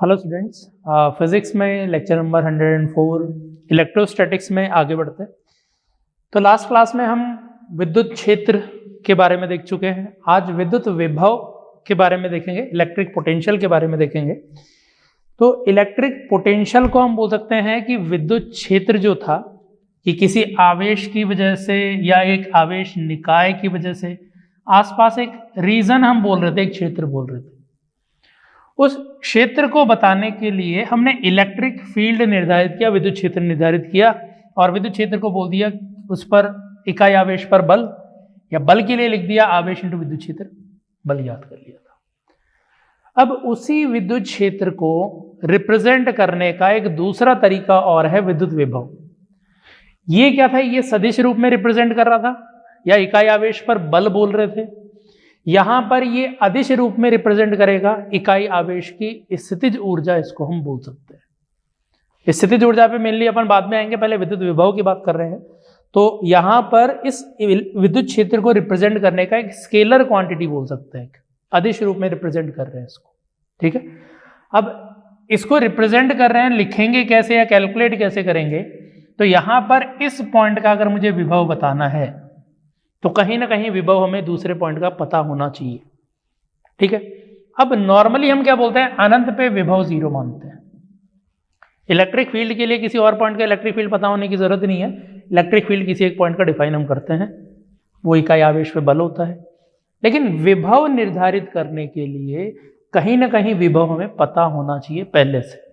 Hello students, physics में lecture number 104 electrostatics में आगे बढ़ते हैं। तो लास्ट क्लास में हम विद्युत क्षेत्र के बारे में देख चुके हैं। आज विद्युत विभव के बारे में देखेंगे, इलेक्ट्रिक पोटेंशियल के बारे में देखेंगे। तो इलेक्ट्रिक पोटेंशियल को हम बोल सकते हैं कि विद्युत क्षेत्र जो था कि किसी आवेश की वजह से या एक आवेश निकाय की वजह से आसपास एक रीजन हम बोल रहे थे, एक क्षेत्र बोल रहे थे। उस क्षेत्र को बताने के लिए हमने इलेक्ट्रिक फील्ड निर्धारित किया, विद्युत क्षेत्र निर्धारित किया और विद्युत क्षेत्र को बोल दिया उस पर इकाई आवेश पर बल, या बल के लिए लिख दिया आवेश इंटू विद्युत क्षेत्र, बल याद कर लिया था। अब उसी विद्युत क्षेत्र को रिप्रेजेंट करने का एक दूसरा तरीका और है विद्युत विभव। ये क्या था? ये सदिश रूप में रिप्रेजेंट कर रहा था या इकाई आवेश पर बल बोल रहे थे। यहां पर ये अदिश रूप में रिप्रेजेंट करेगा इकाई आवेश की स्थितिज ऊर्जा, इसको हम बोल सकते हैं। स्थितिज ऊर्जा पे मेनली अपन बाद में आएंगे, पहले विद्युत विभव की बात कर रहे हैं। तो यहां पर इस विद्युत क्षेत्र को रिप्रेजेंट करने का एक स्केलर क्वांटिटी बोल सकते हैं, अदिश रूप में रिप्रेजेंट कर रहे हैं इसको। ठीक है, अब इसको रिप्रेजेंट कर रहे हैं, लिखेंगे कैसे या कैलकुलेट कैसे करेंगे? तो यहां पर इस पॉइंट का अगर मुझे विभव बताना है तो कहीं ना कहीं विभव हमें दूसरे पॉइंट का पता होना चाहिए। ठीक है, अब नॉर्मली हम क्या बोलते हैं, अनंत पे विभव जीरो मानते हैं। इलेक्ट्रिक फील्ड के लिए किसी और पॉइंट का इलेक्ट्रिक फील्ड पता होने की जरूरत नहीं है। इलेक्ट्रिक फील्ड किसी एक पॉइंट का डिफाइन हम करते हैं, वो इकाई आवेश पे बल होता है। लेकिन विभव निर्धारित करने के लिए कहीं ना कहीं विभव हमें पता होना चाहिए पहले से।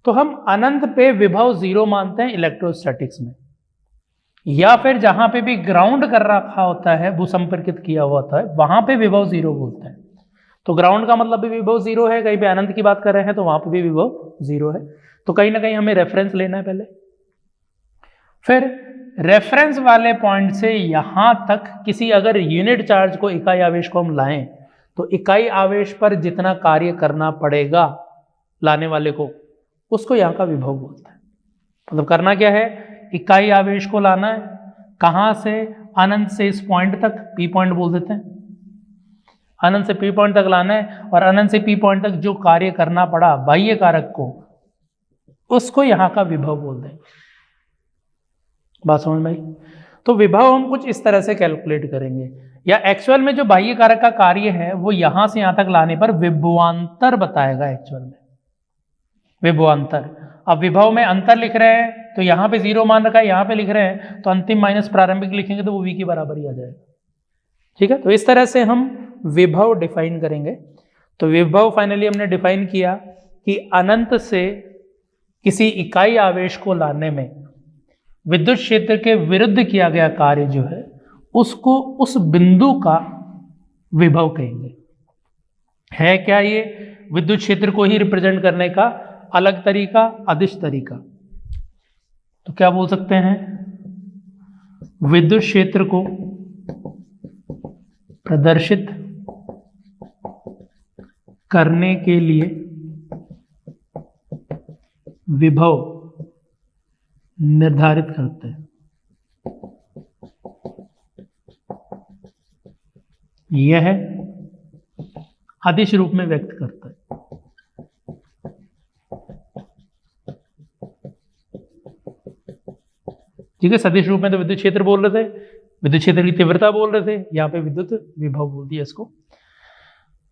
तो हम अनंत पे विभव जीरो मानते हैं इलेक्ट्रोस्टैटिक्स में, या फिर जहां पे भी ग्राउंड कर रखा होता है, भूसंपर्कित किया हुआ होता है, वहां पे विभव जीरो बोलते हैं। तो ग्राउंड का मतलब भी विभव जीरो है, कहीं पे अनंत की बात कर रहे हैं तो वहां पे भी विभव जीरो है। तो कहीं ना कहीं हमें रेफरेंस लेना है पहले, फिर रेफरेंस वाले पॉइंट से यहां तक किसी अगर यूनिट चार्ज को, इकाई आवेश को हम लाएं तो इकाई आवेश पर जितना कार्य करना पड़ेगा लाने वाले को, उसको यहाँ का विभव बोलते हैं। मतलब करना क्या है, इकाई आवेश को लाना है, कहां से? अनंत से इस पॉइंट तक, पी पॉइंट बोल देते हैं। अनंत से पी पॉइंट तक लाना है और अनंत से पी पॉइंट तक जो कार्य करना पड़ा बाह्य कारक को, उसको यहां का विभव बोल देंगे। बात समझ में आई? तो विभव हम कुछ इस तरह से कैलकुलेट करेंगे, या एक्चुअल में जो बाह्य कारक का कार्य है वो यहां से यहां तक लाने पर विभवांतर बताएगा। एक्चुअल में विभवांतर, अब विभव में अंतर लिख रहे हैं तो यहाँ पे जीरो मान रखा है, यहाँ पे लिख रहे हैं तो अंतिम माइनस प्रारंभिक लिखेंगे तो वो v की बराबर ही आ जाएगा। ठीक है, तो इस तरह से हम विभव डिफाइन करेंगे। तो विभव फाइनली हमने डिफाइन किया कि अनंत से किसी इकाई आवेश को लाने में विद्युत क्षेत्र के विरुद्ध किया गया कार्य जो है उसको उस बिंदु का विभव कहेंगे। है क्या ये विद्युत क्षेत्र को ही रिप्रेजेंट करने का अलग तरीका, अदिश तरीका? तो क्या बोल सकते हैं, विद्युत क्षेत्र को प्रदर्शित करने के लिए विभव निर्धारित करते हैं। यह अदिश रूप में व्यक्त करता है। ठीक है, सदिश रूप में तो विद्युत क्षेत्र बोल रहे थे, विद्युत क्षेत्र की तीव्रता बोल रहे थे, यहाँ पे विद्युत विभव बोल दिया इसको।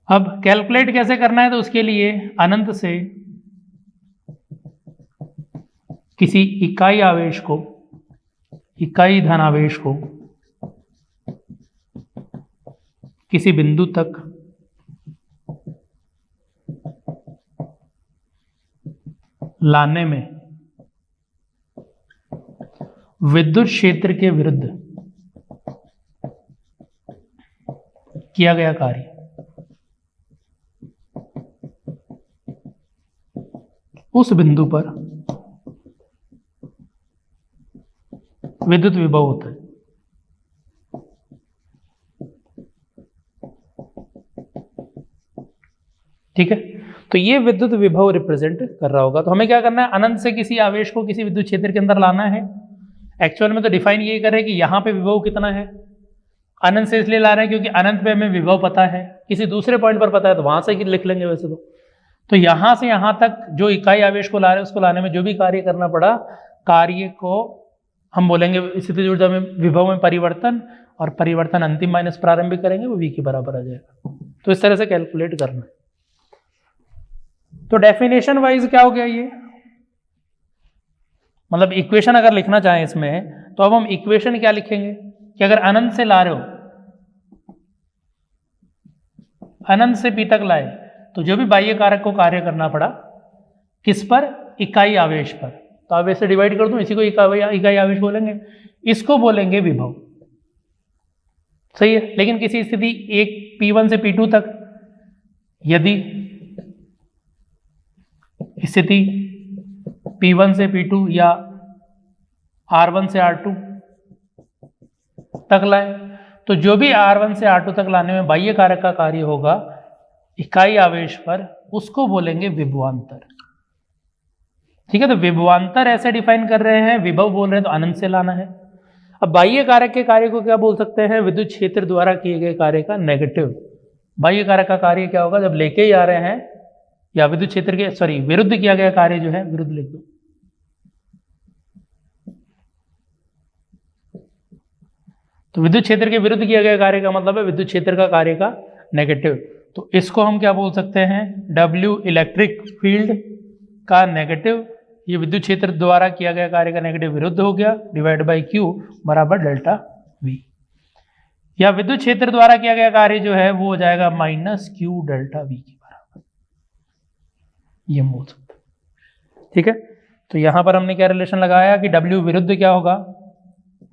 अब कैलकुलेट कैसे करना है, तो उसके लिए अनंत से किसी इकाई आवेश को, इकाई धनावेश को किसी बिंदु तक लाने में विद्युत क्षेत्र के विरुद्ध किया गया कार्य उस बिंदु पर विद्युत विभव होता है। ठीक है, तो ये विद्युत विभव रिप्रेजेंट कर रहा होगा। तो हमें क्या करना है, अनंत से किसी आवेश को किसी विद्युत क्षेत्र के अंदर लाना है। एक्चुअल में तो डिफाइन ये करे कि यहाँ पे विभव कितना है, अनंत से इसलिए ला रहे हैं क्योंकि अनंत पे हमें विभव पता है, किसी दूसरे पॉइंट पर पता है तो वहां से लिख लेंगे वैसे तो यहां से यहां तक जो इकाई आवेश को ला रहे हैं उसको लाने में जो भी कार्य करना पड़ा, कार्य को हम बोलेंगे स्थितिज ऊर्जा में विभव में परिवर्तन, और परिवर्तन अंतिम माइनस प्रारंभिक करेंगे वो v के बराबर आ जाएगा। तो इस तरह से कैलकुलेट करना है। तो डेफिनेशन वाइज क्या हो गया ये, मतलब इक्वेशन अगर लिखना चाहें इसमें तो अब हम इक्वेशन क्या लिखेंगे कि अगर अनंत से ला रहे हो, अनंत से p तक लाए, तो जो भी बाह्य कारक को कार्य करना पड़ा किस पर, इकाई आवेश पर, तो आवेश से डिवाइड कर दूं, इसी को इकाई आवेश बोलेंगे, इसको बोलेंगे विभव। सही है। लेकिन किसी स्थिति एक P1 से P2 तक, यदि स्थिति P1 से P2 या R1 से R2 तक लाए, तो जो भी R1 से R2 तक लाने में बाह्य कारक का कार्य होगा इकाई आवेश पर, उसको बोलेंगे विभवांतर। ठीक है। तो विभवांतर ऐसे डिफाइन कर रहे हैं, विभव बोल रहे हैं तो अनंत से लाना है। अब बाह्य कारक के कार्य को क्या बोल सकते हैं, विद्युत क्षेत्र द्वारा किए गए कार्य का नेगेटिव। बाह्य कारक का कार्य क्या होगा, जब लेके ही आ रहे हैं, या विद्युत क्षेत्र के विरुद्ध किया गया कार्य जो है, विरुद्ध लिख दो। तो विद्युत क्षेत्र के विरुद्ध किया गया कार्य का मतलब है विद्युत क्षेत्र का कार्य का नेगेटिव। तो इसको हम क्या बोल सकते हैं, W इलेक्ट्रिक फील्ड का नेगेटिव, ये विद्युत क्षेत्र द्वारा किया गया कार्य का नेगेटिव विरुद्ध हो गया, डिवाइड बाई Q बराबर डेल्टा V। या विद्युत क्षेत्र द्वारा किया गया कार्य जो है वो हो जाएगा माइनस Q डेल्टा V के बराबर, ये हम बोल सकते हैं। ठीक है। तो यहां पर हमने क्या रिलेशन लगाया कि W विरुद्ध क्या होगा,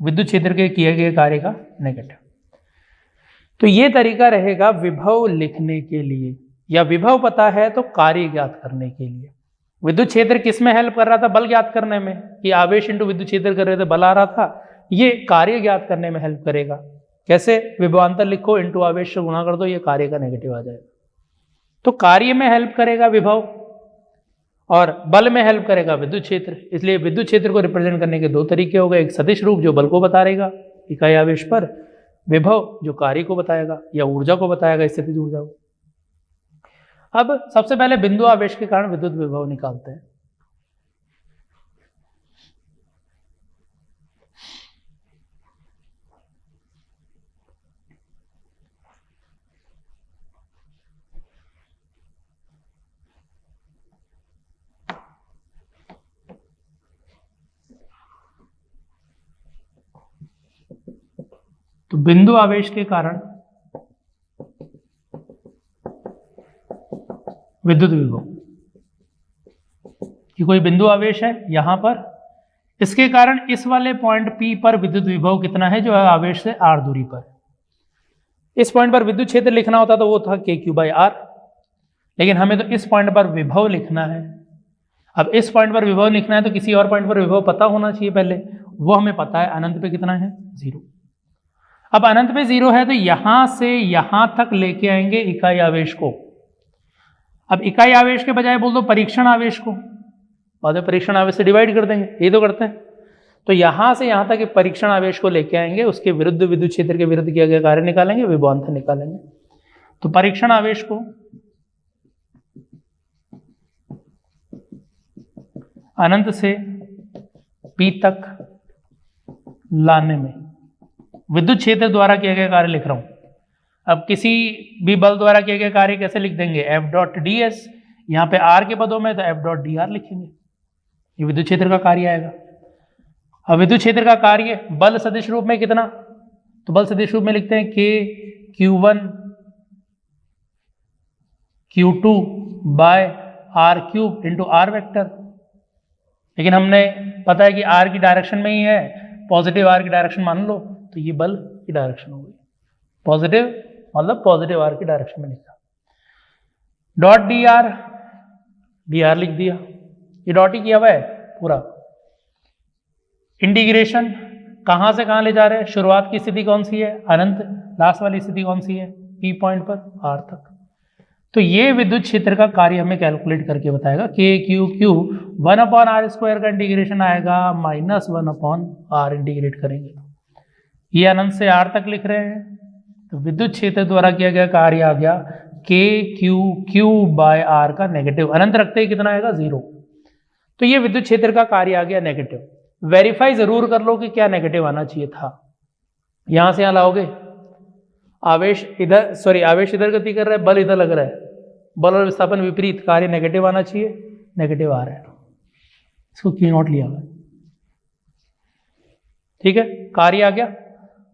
विद्युत क्षेत्र के किए गए कार्य का नेगेटिव। तो ये तरीका रहेगा विभव लिखने के लिए, या विभव पता है तो कार्य ज्ञात करने के लिए। विद्युत क्षेत्र किस में हेल्प कर रहा था, बल ज्ञात करने में, कि आवेश इंटू विद्युत क्षेत्र कर रहे थे, बल आ रहा था, ये कार्य ज्ञात करने में हेल्प करेगा। कैसे, विभवांतर लिखो इंटू आवेश से गुणा कर दो, ये कार्य का नेगेटिव आ जाएगा। तो कार्य में हेल्प करेगा विभव, और बल में हेल्प करेगा विद्युत क्षेत्र। इसलिए विद्युत क्षेत्र को रिप्रेजेंट करने के दो तरीके हो गए, एक सदिश रूप जो बल को बता रहेगा इकाई आवेश पर, विभव जो कार्य को बताएगा या ऊर्जा को बताएगा, स्थितिज ऊर्जा को। अब सबसे पहले बिंदु आवेश के कारण विद्युत विभव निकालते हैं। तो बिंदु आवेश के कारण विद्युत विभव, कि कोई बिंदु आवेश है यहां पर, इसके कारण इस वाले पॉइंट P पर विद्युत विभव कितना है, जो है आवेश से r दूरी पर। इस पॉइंट पर विद्युत क्षेत्र लिखना होता तो वो था KQ/R, लेकिन हमें तो इस पॉइंट पर विभव लिखना है। अब इस पॉइंट पर विभव लिखना है तो किसी और पॉइंट पर विभव पता होना चाहिए पहले, वो हमें पता है अनंत पे कितना है, 0। अब अनंत पे 0 है तो यहां से यहां तक लेके आएंगे इकाई आवेश को। अब इकाई आवेश के बजाय बोल दो परीक्षण आवेश को, बाद में परीक्षण आवेश से डिवाइड कर देंगे, ये तो करते हैं। तो यहां से यहां तक परीक्षण आवेश को लेके आएंगे, उसके विरुद्ध विद्युत क्षेत्र के विरुद्ध किया गया कार्य निकालेंगे, विभवांतर निकालेंगे। तो परीक्षण आवेश को अनंत से P तक लाने में विद्युत क्षेत्र द्वारा किया गया कार्य लिख रहा हूं। अब किसी भी बल द्वारा किए गए कार्य कैसे लिख देंगे, F.ds, यहाँ पे R के पदों में तो F.dr लिखेंगे, ये विद्युत क्षेत्र का कार्य आएगा। अब विद्युत क्षेत्र का कार्य बल सदिश रूप में कितना, तो बल सदिश रूप में लिखते हैं K Q1 Q2 by R³ into R vector. लेकिन हमने पता है कि R की डायरेक्शन में ही है, पॉजिटिव R की डायरेक्शन मान लो, तो ये बल की डायरेक्शन हो गई, पॉजिटिव मतलब पॉजिटिव R की डायरेक्शन में लिखा। डॉट dr लिख दिया, ये डॉट ही किया हुआ है पूरा। इंटीग्रेशन कहां से कहां ले जा रहे हैं, शुरुआत की स्थिति कौन सी है, अनंत, लास्ट वाली स्थिति कौन सी है, P पॉइंट पर R तक। तो ये विद्युत क्षेत्र का कार्य हमें कैलकुलेट करके बताएगा। KQ 1/r² का इंटीग्रेशन आएगा -1/r इंटीग्रेट करेंगे, ये अनंत से R तक लिख रहे हैं। तो विद्युत क्षेत्र द्वारा किया गया कार्य आ गया के क्यू क्यू बाय आर का नेगेटिव, अनंत रखते ही कितना आएगा 0। तो ये विद्युत क्षेत्र का कार्य आ गया नेगेटिव। वेरीफाई जरूर कर लो कि क्या नेगेटिव आना चाहिए था। यहां से यहां लाओगे, आवेश इधर गति कर रहा है, बल इधर लग रहा है, बल और विस्थापन विपरीत, कार्य नेगेटिव आना चाहिए, नेगेटिव आ रहा है, इसको क्यू नॉट लिया हुआ है। ठीक है, कार्य आ गया।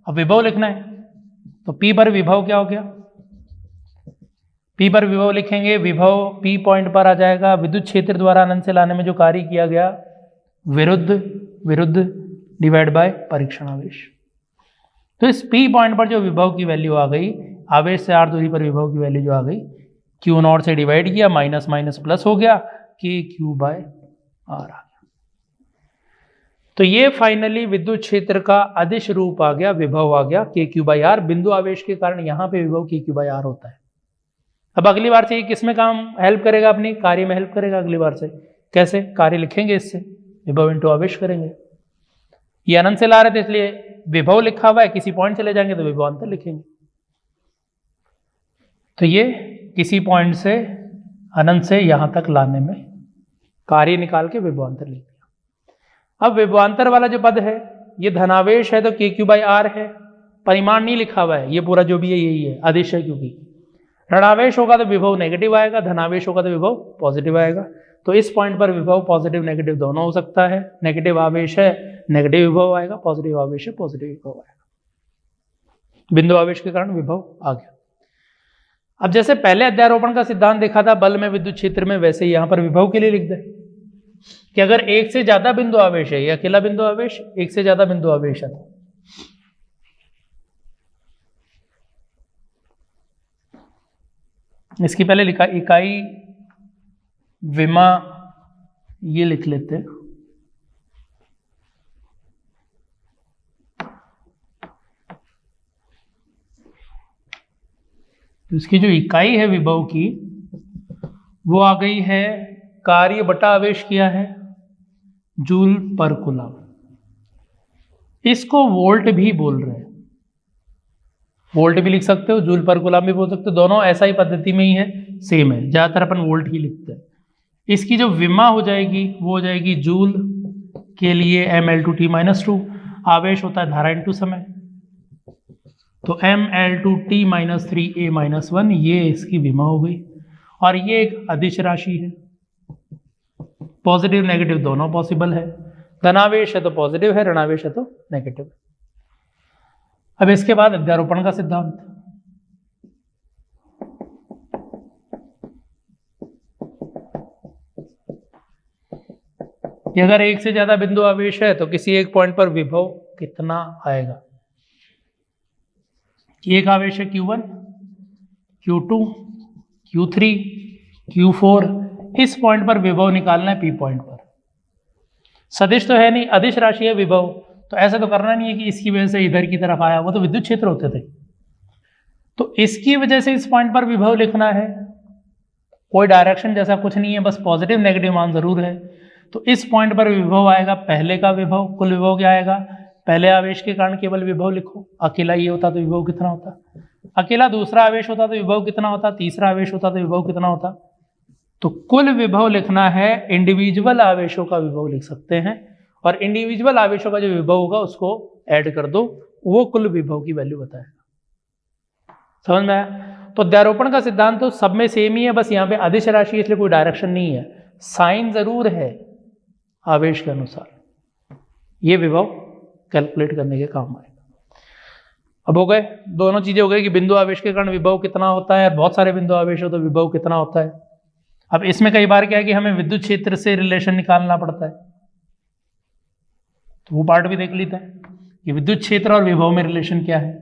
अब विभव लिखना है, तो P पर विभव क्या हो गया, P पर विभव लिखेंगे, विभव P पॉइंट पर आ जाएगा, विद्युत क्षेत्र द्वारा अनंत से लाने में जो कार्य किया गया विरुद्ध डिवाइड बाय परीक्षण आवेश। तो इस P पॉइंट पर जो विभव की वैल्यू आ गई, आवेश से r दूरी पर विभव की वैल्यू जो आ गई, Q नॉट से डिवाइड किया, माइनस माइनस प्लस हो गया, के क्यू बाय आर आ गया। तो ये फाइनली विद्युत क्षेत्र का अदिश रूप आ गया, विभव आ गया के क्यू बाई आर। बिंदु आवेश के कारण यहाँ पे विभव के क्यू बाई आर होता है। अब अगली बार से ये किस में काम हेल्प करेगा, अपनी कार्य में हेल्प करेगा। अगली बार से कैसे कार्य लिखेंगे, इससे विभव इंटू आवेश करेंगे। ये अनंत से ला रहे थे इसलिए विभव लिखा हुआ है, किसी पॉइंट से ले जाएंगे तो विभवांतर लिखेंगे। तो ये किसी पॉइंट से अनंत से यहां तक लाने में कार्य निकाल के विभवांतर लिख दिया। अब विभवांतर वाला जो पद है ये धनावेश है तो के क्यू बाई आर है, परिमाण नहीं लिखा हुआ है, ये पूरा जो भी है यही है, आदेश है। क्योंकि ऋणावेश होगा तो विभव नेगेटिव आएगा, धनावेश होगा तो विभव पॉजिटिव आएगा। तो इस पॉइंट पर विभव पॉजिटिव नेगेटिव दोनों हो सकता है। नेगेटिव आवेश है नेगेटिव विभव आएगा, पॉजिटिव आवेश है पॉजिटिव विभव आएगा। बिंदु आवेश के कारण विभव आ गया। अब जैसे पहले अध्यारोपण का सिद्धांत देखा था बल में विद्युत क्षेत्र में, वैसे ही यहां पर विभव के लिए लिख दे कि अगर एक से ज्यादा बिंदु आवेश है, ये अकेला बिंदु आवेश, एक से ज्यादा बिंदु आवेश है, इसकी पहले लिखा इकाई विमा, ये लिख लेते हैं। तो इसकी जो इकाई है विभव की वो आ गई है, कार्य बटा आवेश किया है जूल पर कूलम। इसको वोल्ट भी बोल रहे हैं, वोल्ट भी लिख सकते हो, जूल पर कूलम भी बोल सकते हो, दोनों ऐसा ही पद्धति में ही है, सेम है। ज्यादातर अपन वोल्ट ही लिखते हैं। इसकी जो विमा हो जाएगी वो हो जाएगी जूल के लिए mL/t - 2, आवेश होता है धारा इंटू समय, तो mL/t - 3a - 1, ये इसकी विमा हो गई। और ये एक अदिश राशि है, पॉजिटिव नेगेटिव दोनों पॉसिबल है, धनावेश है तो पॉजिटिव है, ऋणावेश है तो नेगेटिव है। अब इसके बाद अध्यारोपण का सिद्धांत, कि अगर एक से ज्यादा बिंदु आवेश है तो किसी एक पॉइंट पर विभव कितना आएगा। एक आवेश है Q1, Q2, Q3, Q4, इस पॉइंट पर विभव निकालना है P पॉइंट पर। सदिश तो है नहीं, अदिश राशि है विभव, तो ऐसा तो करना नहीं है कि इसकी वजह से इधर की तरफ आया, वो तो विद्युत क्षेत्र होते थे। तो इसकी वजह से इस पॉइंट पर विभव लिखना है, कोई डायरेक्शन जैसा कुछ नहीं है, बस पॉजिटिव नेगेटिव मान जरूर है। तो इस पॉइंट पर विभव आएगा, पहले का विभव, कुल विभव क्या आएगा, पहले आवेश के कारण केवल विभव लिखो, अकेला ये होता तो विभव कितना होता, अकेला दूसरा आवेश होता तो विभव कितना होता, तीसरा आवेश होता तो विभव कितना होता। तो कुल विभव लिखना है, इंडिविजुअल आवेशों का विभव लिख सकते हैं, और इंडिविजुअल आवेशों का जो विभव होगा उसको ऐड कर दो, वो कुल विभव की वैल्यू बताएगा। समझ में आया? तो अध्यारोपण का सिद्धांत तो सब में सेम ही है, बस यहाँ पे अदिश राशि है इसलिए कोई डायरेक्शन नहीं है, साइन जरूर है आवेश के अनुसार, ये विभव कैलकुलेट करने के काम आएगा। अब हो गए, दोनों चीजें हो गई कि बिंदु आवेश के कारण विभव कितना होता है, और बहुत सारे बिंदु आवेश हो तो विभव कितना होता है। अब इसमें कई बार क्या है कि हमें विद्युत क्षेत्र से रिलेशन निकालना पड़ता है, तो वो पार्ट भी देख लेते हैं कि विद्युत क्षेत्र और विभव में रिलेशन क्या है।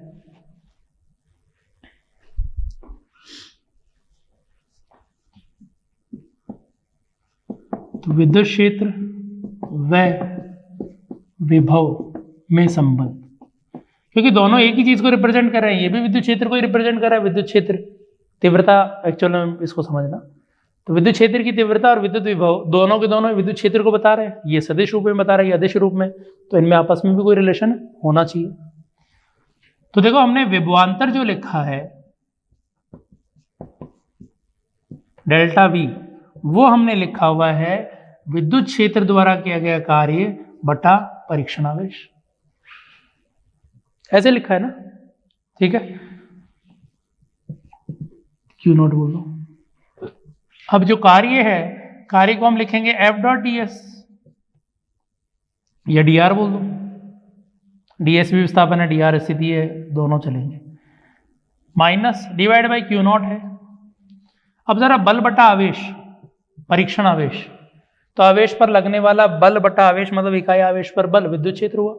तो विद्युत क्षेत्र व विभव में संबंध, क्योंकि दोनों एक ही चीज को रिप्रेजेंट कर रहे हैं, ये भी विद्युत क्षेत्र को ही रिप्रेजेंट कर रहा है, विद्युत क्षेत्र तीव्रता एक्चुअल में इसको समझना। तो विद्युत क्षेत्र की तीव्रता और विद्युत विभव दोनों के दोनों विद्युत क्षेत्र को बता रहे हैं, ये सदिश रूप में बता रहे हैं, अदिश रूप में, तो इनमें आपस में भी कोई रिलेशन होना चाहिए। तो देखो हमने विभवांतर जो लिखा है डेल्टा वी वो हमने लिखा हुआ है विद्युत क्षेत्र द्वारा किया गया कार्य बटा परीक्षण आवेश, ऐसे लिखा है ना, ठीक है, क्यू नॉट बोलो। अब जो कार्य है, कार्य को हम लिखेंगे एफ डॉट डी एस या डी आर बोल दो, डी एस भी विस्थापन है, डी आर स्थिति है, दोनों चलेंगे, minus divide by Q not है। अब जरा बल बटा आवेश, परीक्षण आवेश, तो आवेश पर लगने वाला बल बटा आवेश मतलब इकाई आवेश पर बल विद्युत क्षेत्र हुआ।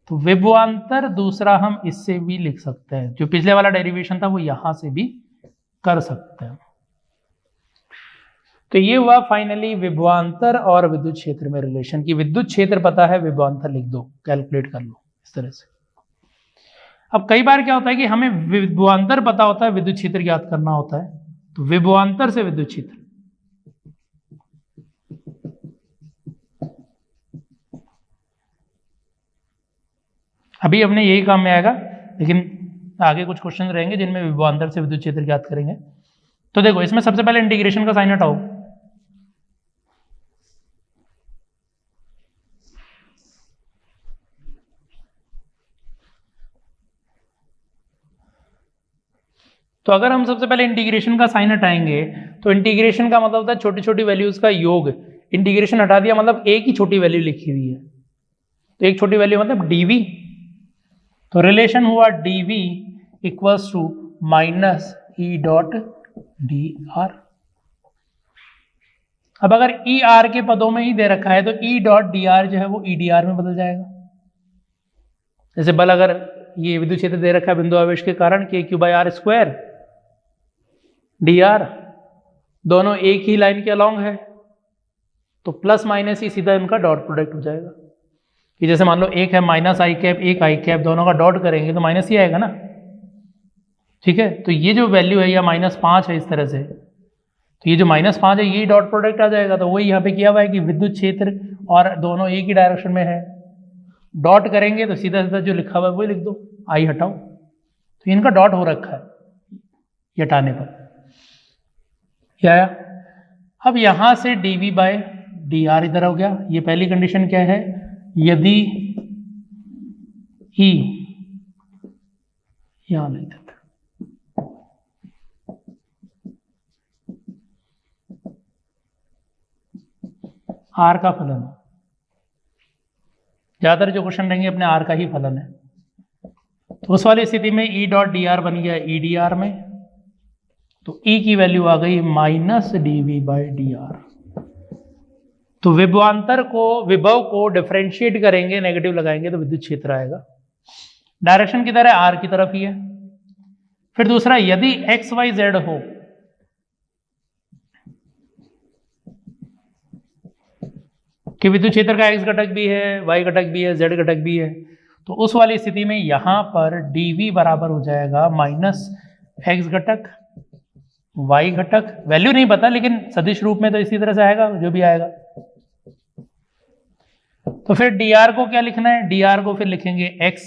तो विभवांतर दूसरा हम इससे भी लिख सकते हैं, जो पिछले वाला डेरिवेशन था वो यहां से भी कर सकते हैं। तो ये हुआ फाइनली विभवांतर और विद्युत क्षेत्र में रिलेशन की। विद्युत क्षेत्र पता है, विभवांतर लिख दो, कैलकुलेट कर लो इस तरह से। अब कई बार क्या होता है कि हमें विभवांतर पता होता है, विद्युत क्षेत्र ज्ञात करना होता है, तो विभवांतर से विद्युत क्षेत्र, अभी हमने यही काम में आएगा, लेकिन आगे कुछ क्वेश्चन रहेंगे जिनमें विभवांतर से विद्युत क्षेत्र ज्ञात करेंगे। तो देखो इसमें सबसे पहले इंटीग्रेशन का साइन हटाओ, तो अगर हम सबसे पहले इंटीग्रेशन का साइन हटाएंगे तो इंटीग्रेशन का मतलब होता है छोटी छोटी वैल्यूज का योग। इंटीग्रेशन हटा दिया मतलब एक ही छोटी वैल्यू लिखी हुई है, तो एक छोटी वैल्यू मतलब डीवी, तो रिलेशन हुआ DV equals to minus E dot D R. अब अगर ई आर के पदों में ही दे रखा है तो ई डॉट डी आर जो है वो ई डी आर में बदल जाएगा। जैसे बल अगर ये विद्युत क्षेत्र दे रखा है बिंदु आवेश के कारण K Q by R square D R, दोनों एक ही लाइन के अलॉन्ग है, तो प्लस माइनस ही सीधा इनका डॉट प्रोडक्ट हो जाएगा। कि जैसे मान लो एक है माइनस आई कैप, एक आई कैप, दोनों का डॉट करेंगे तो माइनस ही आएगा ना, ठीक है। तो ये जो वैल्यू है या -5 है इस तरह से, तो ये जो -5 है ये डॉट प्रोडक्ट आ जाएगा। तो वही यहाँ पे किया हुआ है कि विद्युत क्षेत्र और दोनों एक ही डायरेक्शन में है, डॉट करेंगे तो सीधा सीधा जो लिखा हुआ है वही लिख दो, आई हटाओ, तो इनका डॉट हो रखा है ये हटाने पर क्या आया। अब यहां से dv बाय डी आर इधर हो गया। ये पहली कंडीशन क्या है, यदि E यहां नहीं देते, आर का फलन हो, ज्यादातर जो क्वेश्चन रहेंगे अपने आर का ही फलन है, तो उस वाली स्थिति में ई डॉट डी आर बन गया ई डी आर में, तो ई की वैल्यू आ गई minus DV by D R. तो विभवांतर को, विभव को डिफरेंशिएट करेंगे, नेगेटिव लगाएंगे तो विद्युत क्षेत्र आएगा। डायरेक्शन किधर है, आर की तरफ ही है। फिर दूसरा, यदि एक्स वाई जेड हो, कि विद्युत क्षेत्र का एक्स घटक भी है, वाई घटक भी है, जेड घटक भी है, तो उस वाली स्थिति में यहां पर dv बराबर हो जाएगा माइनस एक्स घटक वाई घटक, वैल्यू नहीं पता लेकिन सदिश रूप में तो इसी तरह से आएगा जो भी आएगा। तो फिर dr को क्या लिखना है, dr को फिर लिखेंगे x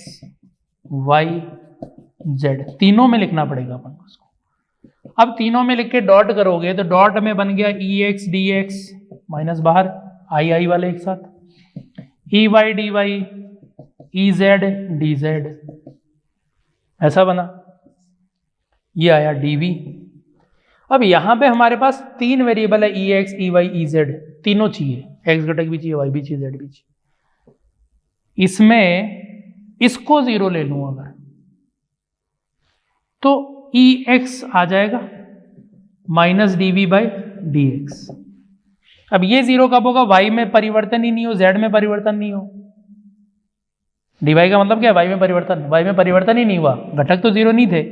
y z, तीनों में लिखना पड़ेगा अपन को उसको। अब तीनों में लिख के डॉट करोगे तो डॉट में बन गया ex dx माइनस बाहर आई वाले एक साथ, ey dy ez dz, ऐसा बना, ये आया dv। अब यहां पे हमारे पास तीन वेरिएबल है ex ey ez, तीनों चाहिए, x घटक भी चाहिए, y भी चाहिए, z भी चाहिए। इसमें इसको 0 ले लूं अगर, तो ex आ जाएगा माइनस dv बाई dx। अब ये 0 कब होगा, y में परिवर्तन ही नहीं हो, z में परिवर्तन नहीं हो। dy का मतलब क्या है, y में परिवर्तन, y में परिवर्तन ही नहीं हुआ, घटक तो 0 नहीं थे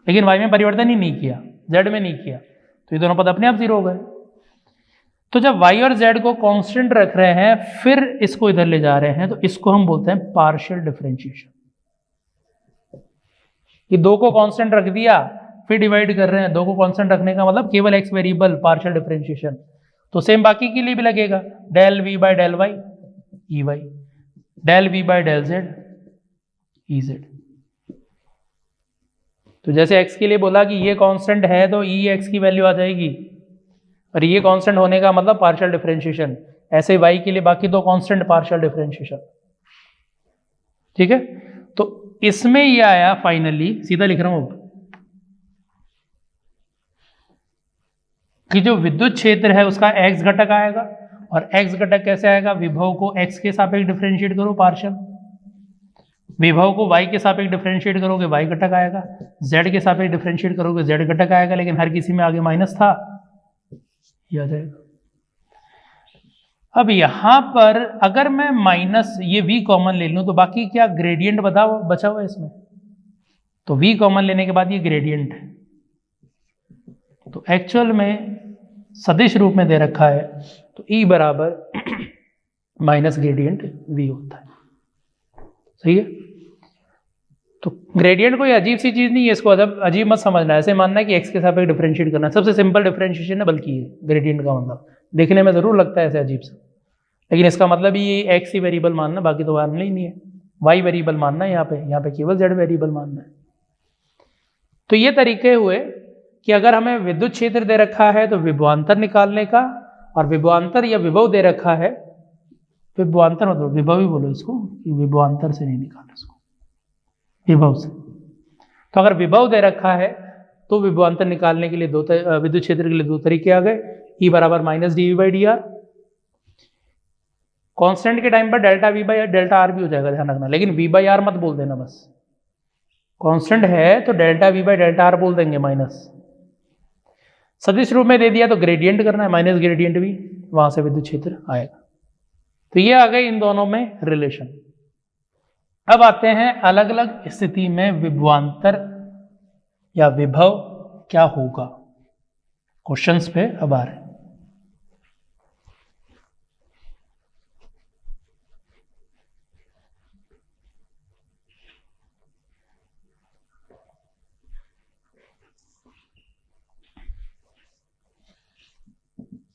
लेकिन y में परिवर्तन ही नहीं किया, z में नहीं किया, तो ये दोनों पद अपने आप 0 हो गए। तो जब y और z को कांस्टेंट रख रहे हैं फिर इसको इधर ले जा रहे हैं, तो इसको हम बोलते हैं पार्शियल डिफरेंशिएशन। कि दो को कांस्टेंट रख दिया फिर डिवाइड कर रहे हैं, दो को कांस्टेंट रखने का मतलब केवल x वेरिएबल, पार्शियल डिफरेंशिएशन। तो सेम बाकी के लिए भी लगेगा, del v by del y E Y, del v by del z E Z. तो जैसे x के लिए बोला कि ये कांस्टेंट है तो ई एक्स की वैल्यू आ जाएगी और ये कांस्टेंट होने का मतलब पार्शियल डिफरेंशिएशन, ऐसे y के लिए बाकी दो कांस्टेंट पार्शियल डिफरेंशिएशन। ठीक है, तो इसमें ये आया फाइनली, सीधा लिख रहा हूं कि जो विद्युत क्षेत्र है उसका x घटक आएगा, और x घटक कैसे आएगा, विभव को x के सापेक्ष डिफरेंशिएट करो पार्शियल, विभव को y के सापेक्ष डिफरेंशिएट करोगे y घटक आएगा, z के सापेक्ष डिफरेंशिएट करोगे z घटक आएगा, लेकिन हर किसी में आगे माइनस था, ये आ जाएगा। अब यहां पर अगर मैं माइनस ये v कॉमन ले लूं तो बाकी क्या ग्रेडियंट बचा हुआ है इसमें, तो v कॉमन लेने के बाद ये ग्रेडियंट है, तो एक्चुअल में सदिश रूप में दे रखा है तो E बराबर माइनस ग्रेडियंट v होता है। सही है, तो ग्रेडियंट कोई अजीब सी चीज नहीं है, इसको अजीब मत समझना, ऐसे मानना है कि x के सापेक्ष डिफरेंशिएट करना है, सबसे सिंपल डिफरेंशिएशन है बल्कि ये ग्रेडियंट का मतलब, देखने में जरूर लगता है ऐसे अजीब सा, लेकिन इसका मतलब ये x ही वेरिएबल मानना, बाकी तो मानना ही नहीं है, y वेरिएबल मानना है, यहाँ पे केवल z वेरिएबल मानना है। तो ये तरीके हुए कि अगर हमें विद्युत क्षेत्र दे रखा है तो विभवांतर निकालने का, और विभवांतर या विभव दे रखा है, विभवांतर मतलब विभव ही बोलो इसको, विभवांतर से नहीं निकालना इसको, विभव से। तो अगर विभव दे रखा है तो विभवांतर निकालने के लिए विद्युत क्षेत्र के लिए दो तरीके आ गए, E बराबर माइनस dV/dr, कांस्टेंट के टाइम पर डेल्टा V/डेल्टा R भी हो जाएगा, ध्यान रखना, लेकिन V/R मत बोल देना, बस कांस्टेंट है तो डेल्टा V/डेल्टा R बोल देंगे माइनस। सदिश रूप में दे दिया तो ग्रेडियंट करना है, माइनस ग्रेडियंट भी, वहां से विद्युत क्षेत्र आएगा। तो ये आ गए इन दोनों में रिलेशन। अब आते हैं अलग अलग स्थिति में विभवांतर या विभव क्या होगा, क्वेश्चंस पे अब आ रहे हैं।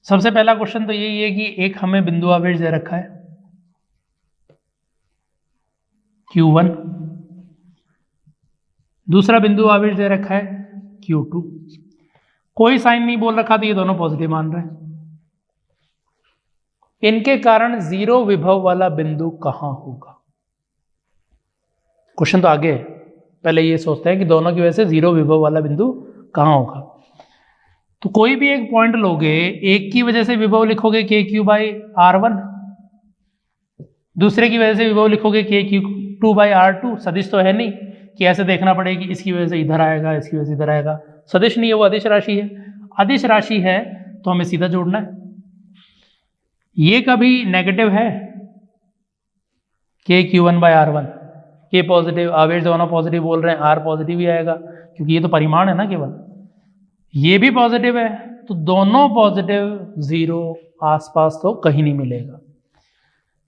सबसे पहला क्वेश्चन तो यही है कि एक हमें बिंदु आवेश दे रखा है Q1, दूसरा बिंदु आवेश दे रखा है Q2, कोई साइन नहीं बोल रखा, तो ये दोनों पॉजिटिव मान रहे हैं। इनके कारण जीरो विभव वाला बिंदु कहां होगा, क्वेश्चन तो आगे है, पहले ये सोचते हैं कि दोनों की वजह से जीरो विभव वाला बिंदु कहां होगा। तो कोई भी एक पॉइंट लोगे, एक की वजह से विभव लिखोगे KQ/R1, दूसरे की वजह से विभव लिखोगे KQ2/R2, सदिश तो है नहीं कि ऐसे देखना पड़ेगा कि इसकी वजह से इधर आएगा, इसकी वजह से इधर आएगा, सदिश नहीं है, वो अदिश राशि है। अदिश राशि है तो हमें सीधा जोड़ना है। ये कभी नेगेटिव है KQ1/R1, K पॉजिटिव, आवेश दोनों पॉजिटिव बोल रहे हैं, R पॉजिटिव ही आएगा क्योंकि ये तो परिमाण है ना केवल, ये भी पॉजिटिव है, तो दोनों पॉजिटिव, जीरो आसपास तो कहीं नहीं मिलेगा।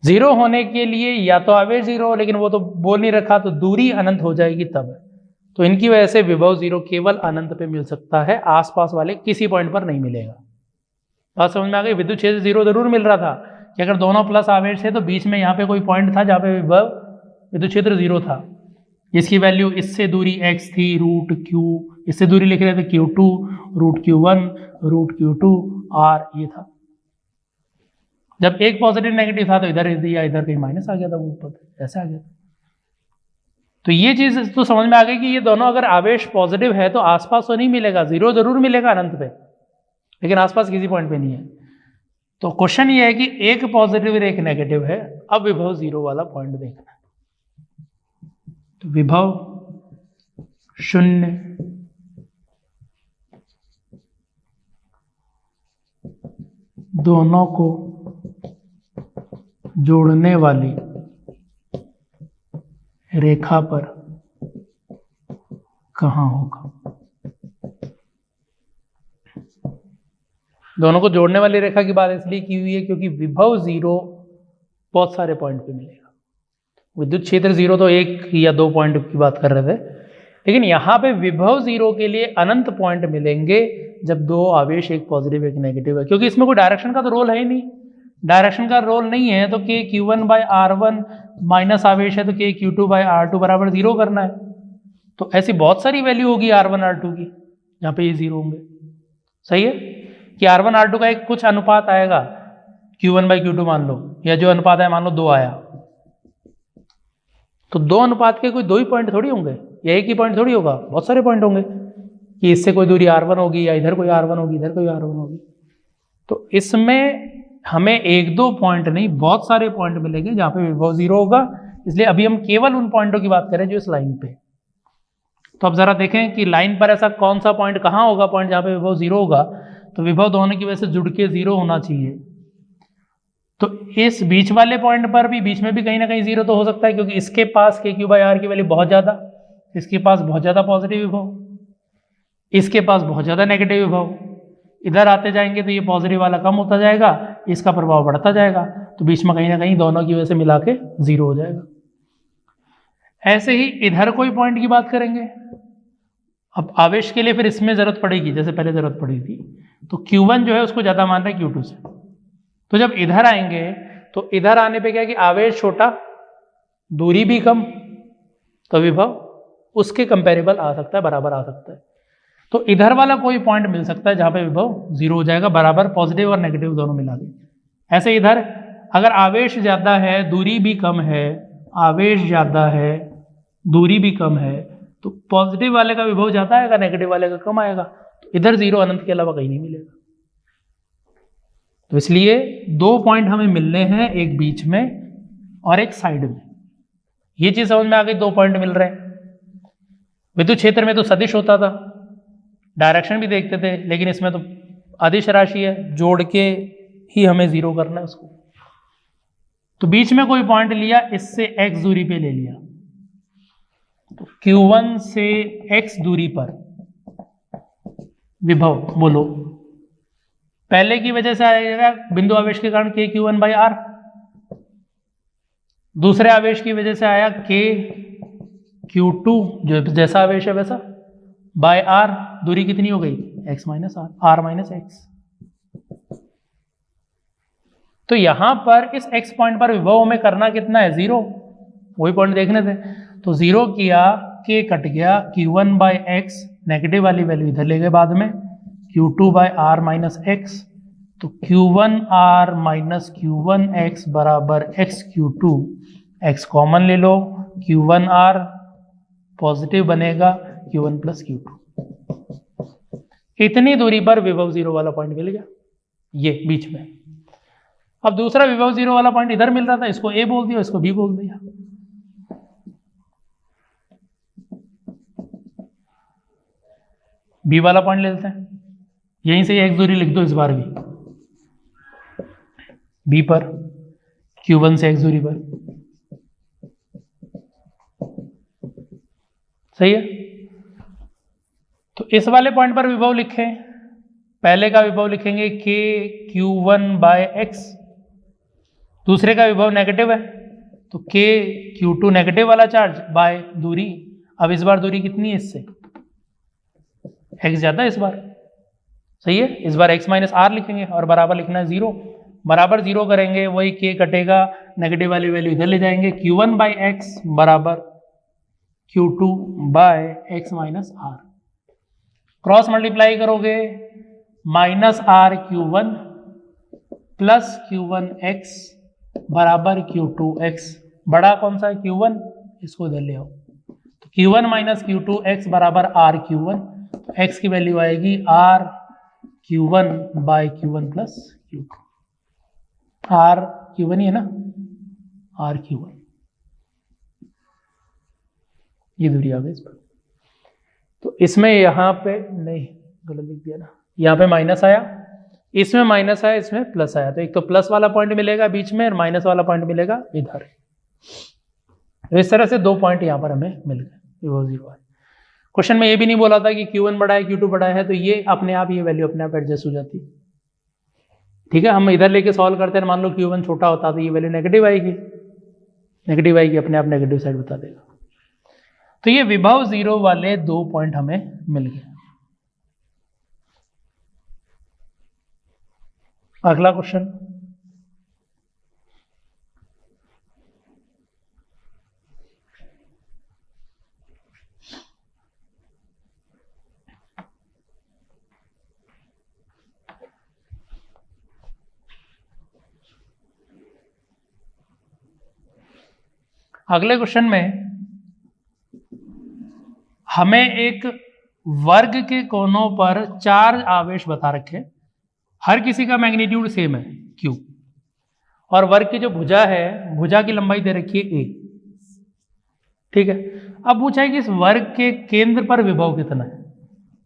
जीरो होने के लिए या तो आवेश जीरो हो, लेकिन वो तो बोल नहीं रखा, तो दूरी अनंत हो जाएगी तब, तो इनकी वजह से विभव जीरो केवल अनंत पे मिल सकता है, आसपास वाले किसी पॉइंट पर नहीं मिलेगा। बात समझ में आ गई। विद्युत क्षेत्र जीरो जरूर मिल रहा था कि अगर दोनों प्लस आवेश थे तो बीच में यहाँ पे कोई पॉइंट था जहाँ पे विभव विद्युत क्षेत्र जीरो था, इसकी वैल्यू इससे दूरी x थी √Q, इससे दूरी लिख रहे थे Q2, √Q1, √Q2 R ये था। जब एक पॉजिटिव नेगेटिव था तो इधर दिया, इधर कहीं माइनस आ गया था, ऊपर ऐसे आ गया। तो ये चीज तो समझ में आ गई कि ये दोनों अगर आवेश पॉजिटिव है तो आसपास तो नहीं मिलेगा, जीरो जरूर मिलेगा अनंत पे, लेकिन आसपास किसी पॉइंट पे नहीं है। तो क्वेश्चन ये है कि एक पॉजिटिव और एक नेगेटिव है, अब विभव जीरो वाला पॉइंट देखना है। तो विभव 0, दोनों को जोड़ने वाली रेखा पर कहां होगा। दोनों को जोड़ने वाली रेखा की बात इसलिए की हुई है क्योंकि विभव जीरो बहुत सारे पॉइंट पे मिलेगा। विद्युत क्षेत्र जीरो तो एक या दो पॉइंट की बात कर रहे थे, लेकिन यहाँ पे विभव जीरो के लिए अनंत पॉइंट मिलेंगे जब दो आवेश, एक पॉजिटिव एक नेगेटिव है, क्योंकि इसमें कोई डायरेक्शन का तो रोल है ही नहीं। डायरेक्शन का रोल नहीं है तो KQ1/R1 माइनस आवेश है तो KQ2/R2 बराबर जीरो करना है। तो ऐसी बहुत सारी वैल्यू होगी R1 R2 की जहाँ पे ये जीरो होंगे। सही है कि R1 R2 का एक कुछ अनुपात आएगा, Q1/Q2 मान लो, या जो अनुपात है मान लो 2 आया, तो दो अनुपात के कोई दो ही पॉइंट थोड़ी होंगे, या एक ही पॉइंट थोड़ी होगा, बहुत सारे पॉइंट होंगे कि इससे कोई दूरी R1 होगी, या इधर कोई R1 होगी, इधर कोई R1 होगी। तो इसमें हमें एक दो पॉइंट नहीं, बहुत सारे पॉइंट मिलेंगे जहां पे विभव 0 होगा। इसलिए अभी हम केवल उन पॉइंटों की बात करें जो इस लाइन पे। तो अब जरा देखें कि लाइन पर ऐसा कौन सा पॉइंट कहाँ होगा, पॉइंट जहां पे विभव 0 होगा। तो विभव दोनों की वजह से जुड़ के 0 होना चाहिए। तो इस बीच वाले पॉइंट पर भी, बीच में भी कहीं ना कहीं 0 तो हो सकता है, क्योंकि इसके पास KQ/R की वैल्यू बहुत ज्यादा, इसके पास बहुत ज्यादा पॉजिटिव विभव, इसके पास बहुत ज्यादा नेगेटिव विभव। इधर आते जाएंगे तो ये पॉजिटिव वाला कम होता जाएगा, इसका प्रभाव बढ़ता जाएगा, तो बीच में कहीं ना कहीं दोनों की वजह से मिला के 0 हो जाएगा। ऐसे ही इधर कोई पॉइंट की बात करेंगे। अब आवेश के लिए फिर इसमें जरूरत पड़ेगी, जैसे पहले जरूरत पड़ी थी। तो Q1 जो है उसको ज्यादा मान रहे हैं Q2 से। तो जब इधर आएंगे तो इधर आने पे क्या है कि आवेश छोटा, दूरी भी कम, तो विभव उसके कंपेरेबल आ सकता है, बराबर आ सकता है। तो इधर वाला कोई पॉइंट मिल सकता है जहां पे विभव 0 हो जाएगा, बराबर पॉजिटिव और नेगेटिव दोनों मिला के। ऐसे इधर अगर आवेश ज्यादा है, दूरी भी कम है, आवेश ज्यादा है, दूरी भी कम है, तो पॉजिटिव वाले का विभव ज्यादा आएगा, नेगेटिव वाले का कम आएगा। तो इधर 0 अनंत के अलावा कहीं नहीं मिलेगा। तो इसलिए दो पॉइंट हमें मिलने हैं, एक बीच में और एक साइड में। ये चीज समझ में आ गई, दो पॉइंट मिल रहे हैं। विद्युत क्षेत्र में तो सदिश होता था, डायरेक्शन भी देखते थे, लेकिन इसमें तो अदिश राशि है, जोड़ के ही हमें 0 करना है उसको। तो बीच में कोई पॉइंट लिया, इससे x दूरी पे ले लिया, तो Q1 से x दूरी पर विभव बोलो, पहले की वजह से आएगा बिंदु आवेश के कारण KQ1/R, दूसरे आवेश की वजह से आया KQ2, जो जैसा आवेश है वैसा, बाय R, दूरी कितनी हो गई, x minus R, R minus x। तो यहां पर इस x पॉइंट पर विभव में करना कितना है, 0, वही पॉइंट देखने थे। तो 0 किया, k कट गया, Q1/x, नेगेटिव वाली वैल्यू इधर ले गए बाद में, Q2/R माइनस x। तो Q1R माइनस Q1x बराबर xQ2, x कॉमन ले लो, Q1R पॉजिटिव बनेगा, Q1 प्लस Q2। इतनी दूरी पर विभव 0 वाला पॉइंट मिल गया, ये बीच में। अब दूसरा विभव 0 वाला पॉइंट इधर मिल रहा था, इसको A बोल दिया, इसको B बोल दिया। B वाला पॉइंट ले लेते हैं, यहीं से x दूरी लिख दो इस बार भी, B पर, Q1 से x दूरी पर, सही है। तो इस वाले पॉइंट पर विभव लिखें, पहले का विभव लिखेंगे KQ1/x, दूसरे का विभव नेगेटिव है, तो KQ2 नेगेटिव वाला चार्ज बाय दूरी। अब इस बार दूरी कितनी है इससे, x ज्यादा है इस बार, सही है। इस बार x माइनस R लिखेंगे और बराबर लिखना है 0, बराबर 0 करेंगे, वही k कटेगा, नेगेटिव वाली वैल्यू इधर ले जाएंगे, Q1/x बराबर Q2/x minus R, cross multiply करोगे, minus R Q1 plus Q1x बराबर Q2x, बड़ा कौन सा है, Q1, इसको इधर ले आओ, तो Q1 माइनस Q2x बराबर R Q1, तो x की वैल्यू आएगी R Q1/Q1 plus Q2, R Q1 ही है ना, R Q1, ये दूरी आ गई इस पर। तो इसमें यहाँ पे नहीं, गलत लिख दिया ना, यहाँ पे माइनस आया, इसमें माइनस आया, इसमें प्लस आया, तो एक तो प्लस वाला पॉइंट मिलेगा बीच में और माइनस वाला पॉइंट मिलेगा इधर। तो इस तरह से दो पॉइंट यहाँ पर हमें मिल गए, वो 0 है। क्वेश्चन में ये भी नहीं बोला था कि Q1 बड़ा है Q2 बड़ा है, तो ये अपने आप, ये वैल्यू अपने आप एडजस्ट हो जाती, ठीक है। हम इधर लेके सॉल्व करते हैं, मान लो Q1 छोटा होता तो ये वैल्यू नेगेटिव आएगी, नेगेटिव आएगी, अपने आप नेगेटिव साइड बता देगा। तो ये विभव 0 वाले दो पॉइंट हमें मिल गए। अगला क्वेश्चन, अगले क्वेश्चन में हमें एक वर्ग के कोनों पर 4 आवेश बता रखे, हर किसी का मैग्नीट्यूड सेम है Q, और वर्ग की जो भुजा है, भुजा की लंबाई दे रखी है A। ठीक है, अब पूछा है कि इस वर्ग के केंद्र पर विभव कितना है।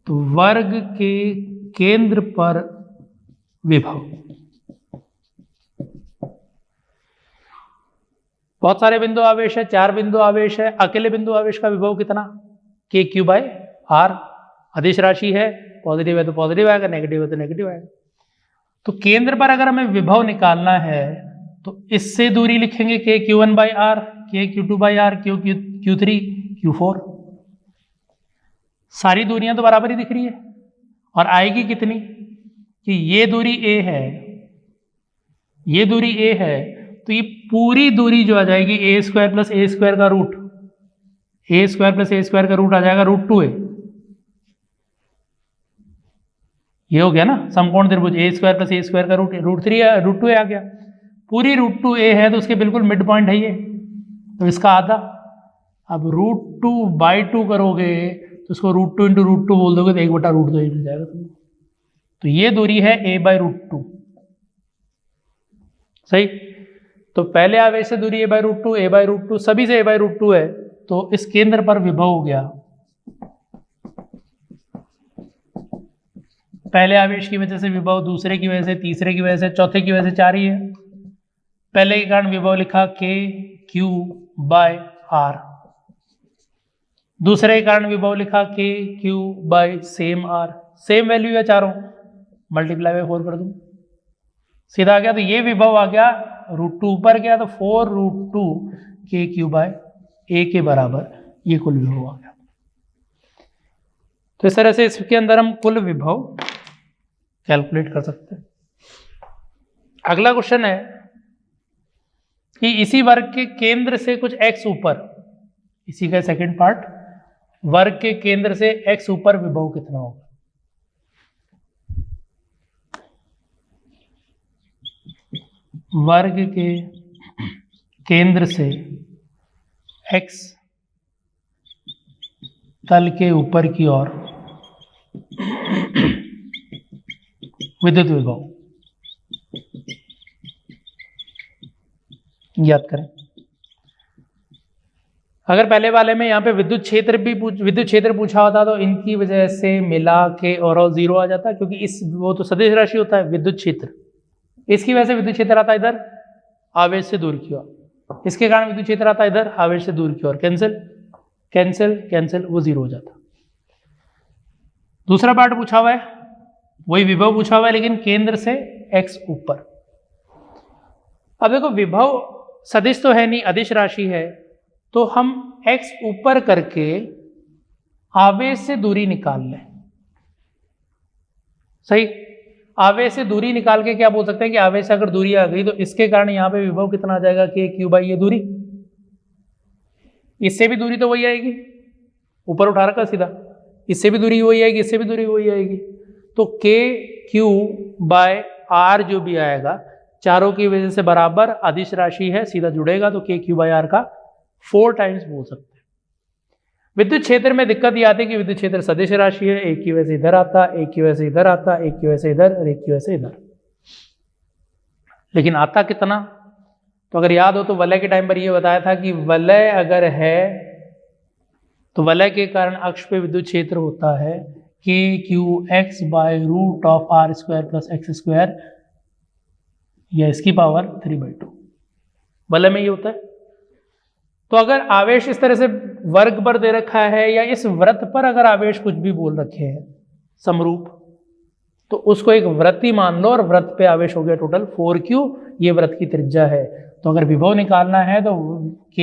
तो वर्ग के केंद्र पर विभव, बहुत सारे बिंदु आवेश है, 4 बिंदु आवेश है, अकेले बिंदु आवेश का विभव कितना, KQ/R। अदिश राशि है, पॉजिटिव है तो पॉजिटिव आएगा, नेगेटिव है तो नेगेटिव आएगा। तो केंद्र पर अगर हमें विभव निकालना है तो इससे दूरी लिखेंगे KQ1/R, KQ2/R, Q3, Q4। सारी दूरियां तो बराबर ही दिख रही है, और आएगी कितनी कि ये दूरी A है, ये दूरी A है, तो ये पूरी दूरी जो आ जाएगी A² + A² का रूट, A² + A² का रूट आ जाएगा √2A। ये हो गया ना समकोण त्रिभुज, A² + A² का रूट √2A आ गया। पूरी √2A है तो उसके बिल्कुल मिड पॉइंट है ये, तो इसका आधा। अब √2/2 करोगे तो उसको √2 × √2 बोल दोगे तो 1/√2 मिल जाएगा तुमको। तो ये दूरी है A/√2। सही, तो पहले आवेश से दूरी A/√2 सभी से A/√2 है, तो इस केंद्र पर विभव हो गया। पहले आवेश की वजह से विभव, दूसरे की वजह से, तीसरे की वजह से, चौथे की वजह से 4 ही है। पहले के कारण विभव लिखा KQ/R, दूसरे के कारण विभव लिखा KQ/सेम R। सेम वैल्यू है चारों, मल्टीप्लाई बाय 4 कर दूं, सीधा आ गया। तो ये विभव आ गया √2 ऊपर गया, तो 4√2 KQ/A के बराबर ये कुल विभव आ गया। तो इस तरह से इसके अंदर हम कुल विभव कैलकुलेट कर सकते हैं। अगला क्वेश्चन है कि इसी वर्ग के केंद्र से कुछ x ऊपर, इसी का सेकंड पार्ट, वर्ग के केंद्र से x ऊपर विभव कितना होगा। वर्ग के केंद्र से x तल के ऊपर की ओर विद्युत विभव याद करें। अगर पहले वाले में यहाँ पे विद्युत क्षेत्र पूछा होता तो इनकी वजह से मिला के और 0 आ जाता, क्योंकि इस वो तो सदिश राशि होता है विद्युत क्षेत्र, इसकी वजह से विद्युत क्षेत्र आता इधर आवेश से दूर की ओर, इसके कारण विद्युत क्षेत्र आता इधर आवेश से दूर की ओर। कैंसिल कैंसिल कैंसिल, वो 0 हो जाता। दूसरा पार्ट पूछा हुआ है, वही विभव पूछा हुआ है लेकिन केंद्र से x ऊपर। अब देखो विभव सदिश तो है नहीं, अदिश राशि है, तो हम x ऊपर करके आवेश से दूरी निकाल लें। सही, आवेश से दूरी निकाल के क्या बोल सकते हैं कि आवेश से अगर दूरी आ गई तो इसके कारण यहाँ पे विभव कितना आ जाएगा KQ/ ये दूरी, इससे भी दूरी तो वही आएगी, ऊपर उठा रखा सीधा, इससे भी दूरी वही आएगी, इससे भी दूरी वही आएगी। तो KQ/R जो भी आएगा चारों की वजह से बराबर अदिश राशि है, सीधा जुड़ेगा, तो KQ/R का 4 टाइम्स बोल सकते हैं। विद्युत क्षेत्र में दिक्कत ये आती है कि विद्युत क्षेत्र सदिश राशि है, एक की वजह से इधर आता, एक की वजह से इधर आता, एक की वजह से इधर और एक की वजह से इधर, लेकिन आता कितना। तो अगर याद हो तो वलय के टाइम पर यह बताया था कि वलय अगर है तो वलय के कारण अक्ष पे विद्युत क्षेत्र होता है KQx/√R² + x², या इसकी पावर 3/2, वलय में ये होता है। तो अगर आवेश इस तरह से वर्ग पर दे रखा है या इस वृत्त पर अगर आवेश कुछ भी बोल रखे हैं समरूप, तो उसको एक वृत्त ही मान लो, और वृत्त पे आवेश हो गया टोटल 4Q, ये वृत्त की त्रिज्या है। तो अगर विभव निकालना है तो K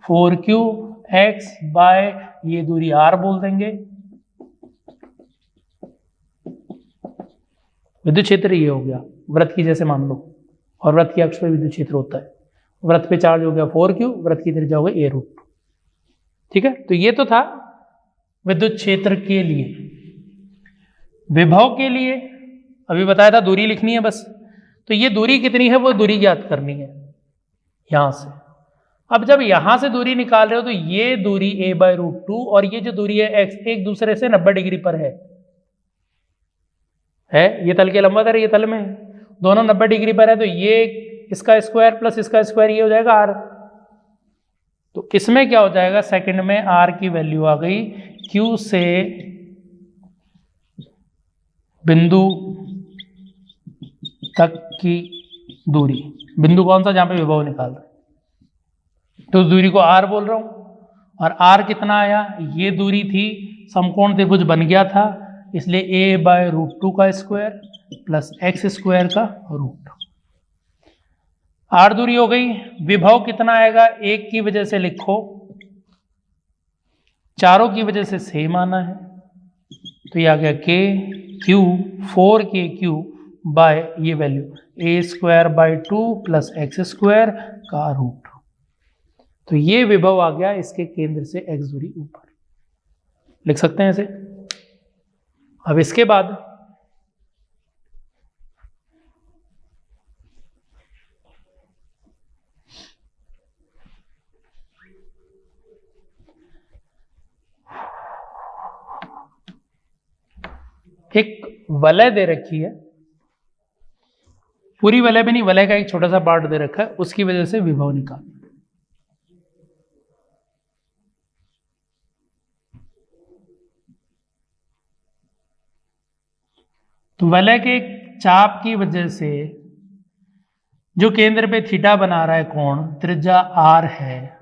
4QX बाय ये दूरी R बोल देंगे। विद्युत क्षेत्र ये हो गया वृत्त की जैसे मान लो, और वृत्त की अक्ष पे विद्युत क्षेत्र होता है, वृत्त पे चार्ज हो गया 4Q, वृत्त की त्रिज्या हो गई A√2। ठीक है, तो ये तो था विद्युत क्षेत्र के लिए। विभव के लिए अभी बताया था दूरी लिखनी है बस, तो ये दूरी कितनी है वो दूरी ज्ञात करनी है यहां से। अब जब यहां से दूरी निकाल रहे हो तो ये दूरी a/√2 और ये जो दूरी है x एक दूसरे से 90 डिग्री पर है। ये तल के लंबवत है, ये तल में है, दोनों 90 डिग्री पर है, तो ये इसका स्क्वायर प्लस इसका स्क्वायर ये हो जाएगा r। तो इसमें क्या हो जाएगा, सेकंड में r की वैल्यू आ गई q से बिंदु तक की दूरी, बिंदु कौन सा जहां पे विभव निकाल रहे हैं, तो उस दूरी को r बोल रहा हूं। और r कितना आया, ये दूरी थी, समकोण त्रिभुज बन गया था, इसलिए a/√2 का स्क्वायर प्लस x स्क्वायर का रूट। r दूरी हो गई। विभव कितना आएगा, एक की वजह से लिखो, चारों की वजह से सेम आना है, तो ये आ गया KQ 4KQ बाय ये value a²/2 plus x square का रूट। तो ये विभव आ गया इसके केंद्र से x दूरी ऊपर, लिख सकते हैं इसे। अब इसके बाद एक वलय दे रखी है, पूरी वलय भी नहीं, वलय का एक छोटा सा पार्ट दे रखा है, उसकी वजह से विभव निकाल। तो वलय के चाप की वजह से जो केंद्र पे थीटा बना रहा है कोण, त्रिज्या r है,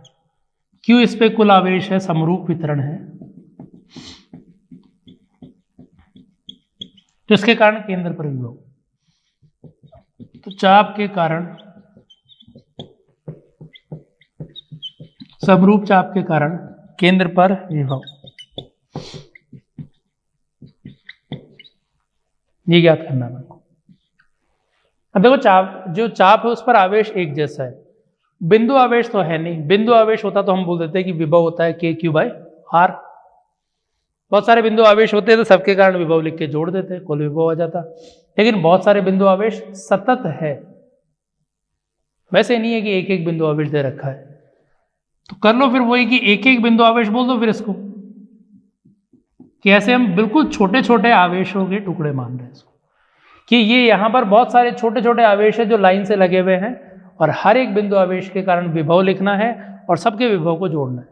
q इस पे कुल आवेश है, समरूप वितरण है, तो इसके कारण केंद्र पर विभव, तो चाप के कारण, समरूप चाप के कारण केंद्र पर विभव, ये ज्ञात करना है। अब देखो जो चाप है उस पर आवेश एक जैसा है, बिंदु आवेश तो है नहीं, बिंदु आवेश होता तो हम बोल देते कि विभव होता है KQ/R। बहुत सारे बिंदु आवेश होते तो सबके कारण विभव लिख के जोड़ देते, कुल विभव आ जाता। लेकिन बहुत सारे बिंदु आवेश सतत है, वैसे नहीं है कि एक एक बिंदु आवेश दे रखा है, तो कर लो फिर वही कि एक एक बिंदु आवेश बोल दो फिर इसको, कि ऐसे हम बिल्कुल छोटे छोटे आवेशों के टुकड़े मान रहे हैं इसको, कि ये यहाँ पर बहुत सारे छोटे छोटे आवेश है जो लाइन से लगे हुए हैं, और हर एक बिंदु आवेश के कारण विभव लिखना है और सबके विभव को जोड़ना है।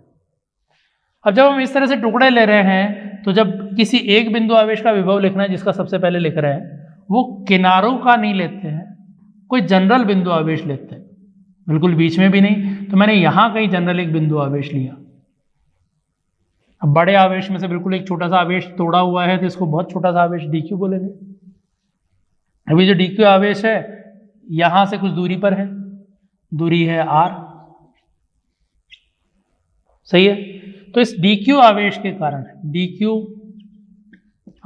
अब जब हम इस तरह से टुकड़े ले रहे हैं, तो जब किसी एक बिंदु आवेश का विभव लिखना है, जिसका सबसे पहले लिख रहे हैं, वो किनारों का नहीं लेते हैं, कोई जनरल बिंदु आवेश लेते हैं, बिल्कुल बीच में भी नहीं। तो मैंने यहाँ कहीं जनरल एक बिंदु आवेश लिया। अब बड़े आवेश में से बिल्कुल एक छोटा सा आवेश तोड़ा हुआ है, तो इसको बहुत छोटा सा आवेश dq बोलेंगे। अभी जो dq आवेश है यहां से कुछ दूरी पर है, दूरी है r, सही है। तो इस dq आवेश के कारण, dq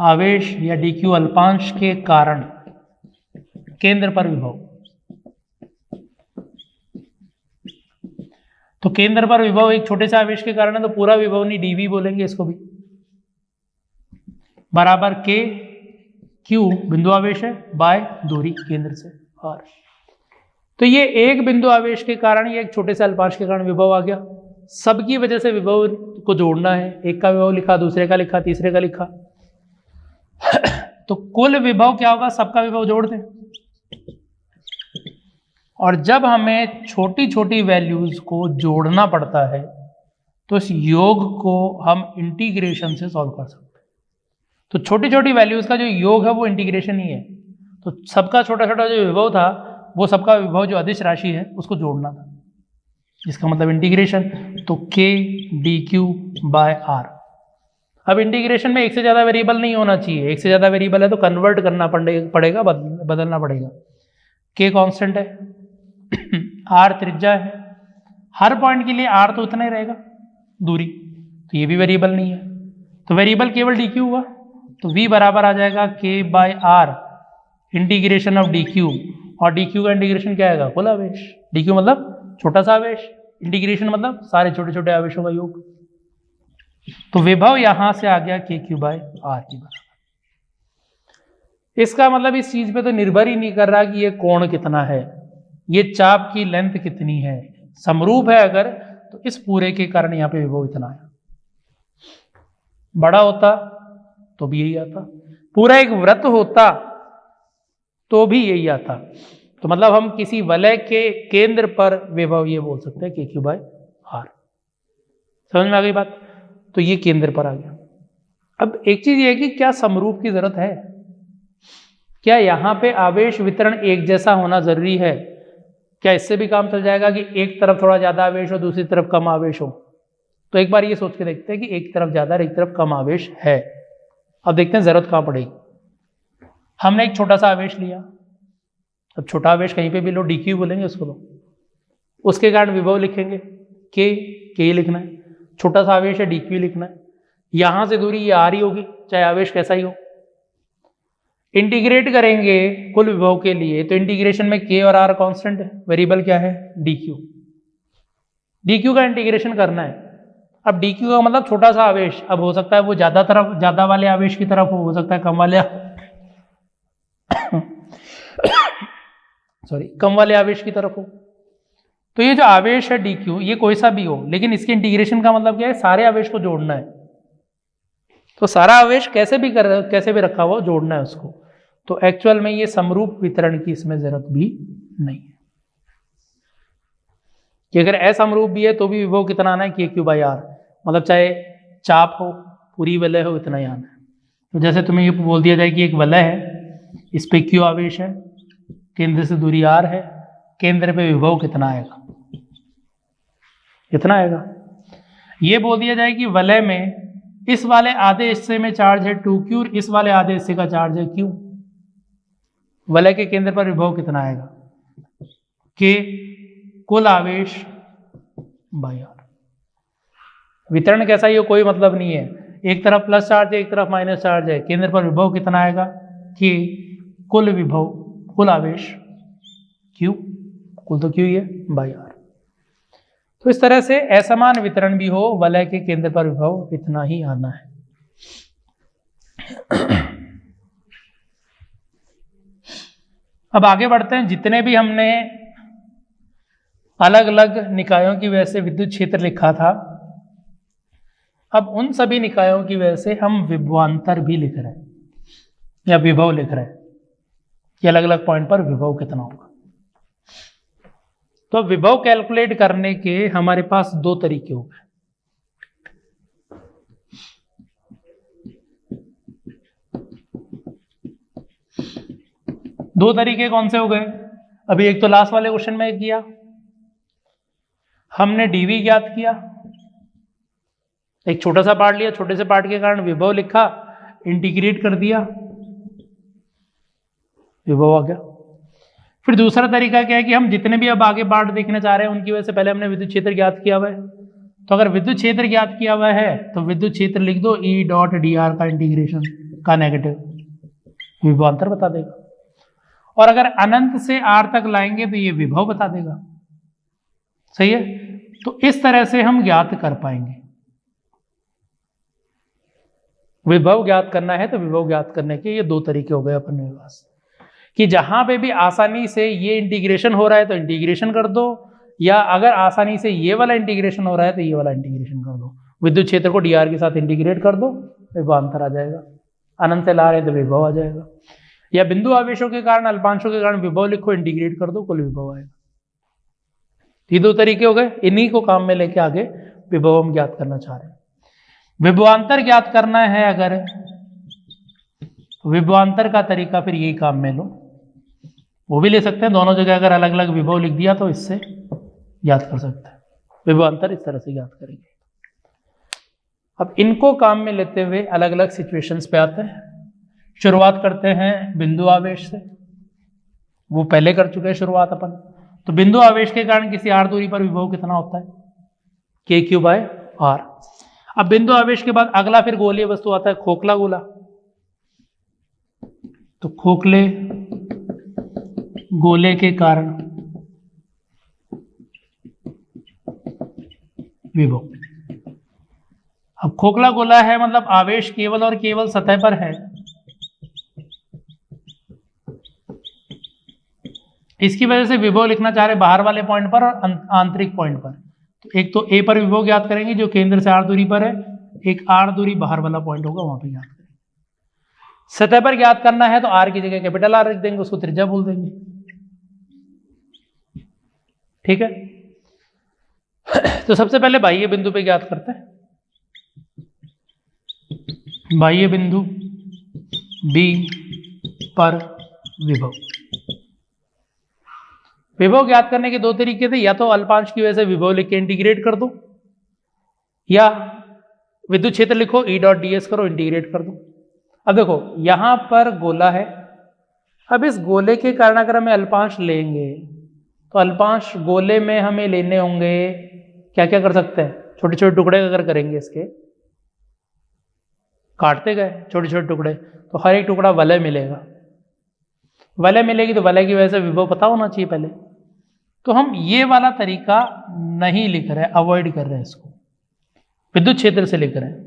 आवेश या dq अल्पांश के कारण केंद्र पर विभव, तो केंद्र पर विभव एक छोटे से आवेश के कारण है, तो पूरा विभव नहीं dv बोलेंगे इसको भी, बराबर k q बिंदु आवेश है बाय दूरी केंद्र से r। तो ये एक बिंदु आवेश के कारण, ये एक छोटे से अल्पांश के कारण विभव आ गया। सबकी वजह से विभव को जोड़ना है, एक का विभव लिखा, दूसरे का लिखा, तीसरे का लिखा, तो कुल विभव क्या होगा, सबका विभव जोड़ दें। और जब हमें छोटी छोटी वैल्यूज को जोड़ना पड़ता है, तो इस योग को हम इंटीग्रेशन से सॉल्व कर सकते हैं। तो छोटी छोटी वैल्यूज का जो योग है वो इंटीग्रेशन ही है, तो सबका छोटा छोटा जो विभव था, वो सबका विभव जो अदिश राशि है उसको जोड़ना था, जिसका मतलब इंटीग्रेशन। तो k dq/r। अब इंटीग्रेशन में एक से ज़्यादा वेरिएबल नहीं होना चाहिए, एक से ज़्यादा वेरिएबल है तो कन्वर्ट करना पड़ेगा, बदलना पड़ेगा। k कांस्टेंट है, r त्रिज्या है, हर पॉइंट के लिए r तो उतना ही रहेगा दूरी, तो ये भी वेरिएबल नहीं है, तो वेरिएबल केवल dq हुआ, तो v बराबर आ जाएगा k/r इंटीग्रेशन ऑफ dq, और dq का इंटीग्रेशन क्या आएगा, कुल आवेश। dq मतलब छोटा सा आवेश, इंटीग्रेशन मतलब सारे छोटे छोटे आवेशों का योग। तो विभव यहां से आ गया KQ/R की बराबर। इसका मतलब इस चीज पे तो निर्भर ही नहीं कर रहा कि ये कोण कितना है, ये चाप की लेंथ कितनी है, समरूप है अगर, तो इस पूरे के कारण यहाँ पे विभव इतना आया। बड़ा होता तो भी यही आता, पूरा एक वृत्त होता तो भी यही आता। तो मतलब हम किसी वलय के केंद्र पर विभव ये बोल सकते हैं KQ/R। समझ में आ गई बात? तो ये केंद्र पर आ गया। अब एक चीज ये है कि क्या समरूप की जरूरत है? क्या यहाँ पे आवेश वितरण एक जैसा होना जरूरी है? क्या इससे भी काम चल जाएगा कि एक तरफ थोड़ा ज्यादा आवेश हो, दूसरी तरफ कम आवेश हो? तो एक बार ये सोच के देखते हैं कि एक तरफ ज्यादा और एक तरफ कम आवेश है। अब देखते हैं जरूरत कहाँ पड़ेगी। हमने एक छोटा सा आवेश लिया, अब छोटा आवेश कहीं पे भी लो, DQ बोलेंगे उसको, लो, उसके कारण विभव लिखेंगे K लिखना है। छोटा सा आवेश है, DQ लिखना है। यहां से दूरी ये R ही होगी, चाहे आवेश कैसा ही हो। इंटीग्रेट करेंगे कुल विभव के लिए, तो इंटीग्रेशन में K और R कांस्टेंट है, वेरिएबल क्या है? DQ का इंटीग्रेशन करना है। अब DQ का मतलब छोटा सा आवेश, अब हो सकता है वो ज्यादा वाले आवेश की तरफ हो सकता है कम वाले कम वाले आवेश की तरफ हो। तो ये जो आवेश है DQ, ये कोई सा भी हो, लेकिन इसके इंटीग्रेशन का मतलब क्या है? सारे आवेश को जोड़ना है। तो सारा आवेश कैसे भी रखा हुआ जोड़ना है उसको। तो एक्चुअल में ये समरूप वितरण की इसमें जरूरत भी नहीं है, कि अगर असमरूप भी है तो भी विभव कितना आना है? KQ/R। मतलब चाहे चाप हो, पूरी वलय हो, इतना ही आना है। तो जैसे तुम्हें ये बोल दिया जाए कि एक वलय है, इस पे Q आवेश है, केंद्र से दूरी R है, केंद्र पे विभव कितना आएगा? कितना आएगा? ये बोल दिया जाए कि वलय में इस वाले आधे हिस्से में चार्ज है 2Q और इस वाले आधे हिस्से का चार्ज है Q। वलय के केंद्र पर विभव कितना आएगा? K कुल आवेश बाई R। वितरण कैसा ही हो कोई मतलब नहीं है, एक तरफ प्लस चार्ज है, एक तरफ माइनस चार्ज है, केंद्र पर विभव कितना आएगा? K कुल विभव, कुल आवेश Q, कुल तो Q ही है, बाई R। तो इस तरह से असमान वितरण भी हो, वलय के केंद्र पर विभव इतना ही आना है। अब आगे बढ़ते हैं। जितने भी हमने अलग अलग निकायों की वजह से विद्युत क्षेत्र लिखा था, अब उन सभी निकायों की वजह से हम विभवांतर भी लिख रहे हैं या विभव लिख रहे हैं कि अलग अलग पॉइंट पर विभव कितना होगा। तो विभव कैलकुलेट करने के हमारे पास दो तरीके हो गए। दो तरीके कौन से हो गए? अभी एक तो लास्ट वाले क्वेश्चन में किया, हमने dV ज्ञात किया, एक छोटा सा पार्ट लिया, छोटे से पार्ट के कारण विभव लिखा, इंटीग्रेट कर दिया, विभव आ गया। फिर दूसरा तरीका क्या है कि हम जितने भी अब आगे पार्ट देखने जा रहे हैं उनकी वजह से पहले हमने विद्युत क्षेत्र ज्ञात किया हुआ है। तो अगर विद्युत क्षेत्र ज्ञात किया हुआ है तो विद्युत क्षेत्र लिख दो, E.dr का इंटीग्रेशन का नेगेटिव विभवांतर बता देगा। और अगर अनंत से R तक लाएंगे तो ये विभव बता देगा। सही है? तो इस तरह से हम ज्ञात कर पाएंगे। विभव ज्ञात करना है तो विभव ज्ञात करने के ये दो तरीके हो गए अपन मेरे पास, कि जहां पे भी आसानी से ये इंटीग्रेशन हो रहा है तो इंटीग्रेशन कर दो, या अगर आसानी से ये वाला इंटीग्रेशन हो रहा है तो ये वाला इंटीग्रेशन कर दो। विद्युत क्षेत्र को dr के साथ इंटीग्रेट कर दो, विभवांतर आ जाएगा। अनंत से ला रहे तो विभव आ जाएगा, या बिंदु आवेशों के कारण, अल्पांशों के कारण विभव लिखो, इंटीग्रेट कर दो, कुल विभव आएगा। ये दो तरीके हो गए, इन्हीं को काम में लेके आगे विभव हम ज्ञात करना चाह रहे हैं। विभवांतर ज्ञात करना है अगर, विभवांतर का तरीका फिर यही काम में लो, वो भी ले सकते हैं। दोनों जगह अगर अलग अलग विभव लिख दिया तो इससे ज्ञात कर सकते हैं। विभवांतर इस तरह से ज्ञात करेंगे। अब इनको काम में लेते हुए अलग अलग सिचुएशंस पे आते हैं। शुरुआत करते हैं बिंदु आवेश से, वो पहले कर चुके हैं शुरुआत अपन। तो बिंदु आवेश के कारण किसी r दूरी पर विभव कितना होता है? KQ/R। अब बिंदु आवेश के बाद अगला फिर गोलीय वस्तु आता है, खोखला गोला। तो खोखले गोले के कारण विभव। अब खोखला गोला है मतलब आवेश केवल और केवल सतह पर है। इसकी वजह से विभव लिखना चाह रहे बाहर वाले पॉइंट पर और आंतरिक पॉइंट पर। तो एक तो ए पर विभव ज्ञात करेंगे जो केंद्र से आर दूरी पर है, एक आर दूरी बाहर वाला पॉइंट होगा वहां पर ज्ञात करेंगे। सतह पर ज्ञात करना है तो आर की जगह कैपिटल आर रख देंगे, उसको त्रिज्या बोल देंगे। ठीक है, तो सबसे पहले बाह्य बिंदु पे ज्ञात करते हैं। बाह्य बिंदु बी पर विभव। विभव ज्ञात करने के दो तरीके थे, या तो अल्पांश की वजह से विभव लिख के इंटीग्रेट कर दो, या विद्युत क्षेत्र लिखो ई डॉट डी एस करो, इंटीग्रेट कर दो। अब देखो यहां पर गोला है, अब इस गोले के कारण अगर हमें अल्पांश लेंगे तो अल्पांश गोले में हमें लेने होंगे, क्या क्या कर सकते हैं, छोटे छोटे टुकड़े अगर करेंगे इसके, काटते गए छोटे छोटे टुकड़े, तो हर एक टुकड़ा वलय मिलेगा। वलय मिलेगी तो वलय की वजह से विभव पता होना चाहिए पहले। तो हम ये वाला तरीका नहीं लिख रहे, अवॉइड कर रहे हैं इसको, विद्युत क्षेत्र से लिख रहे हैं।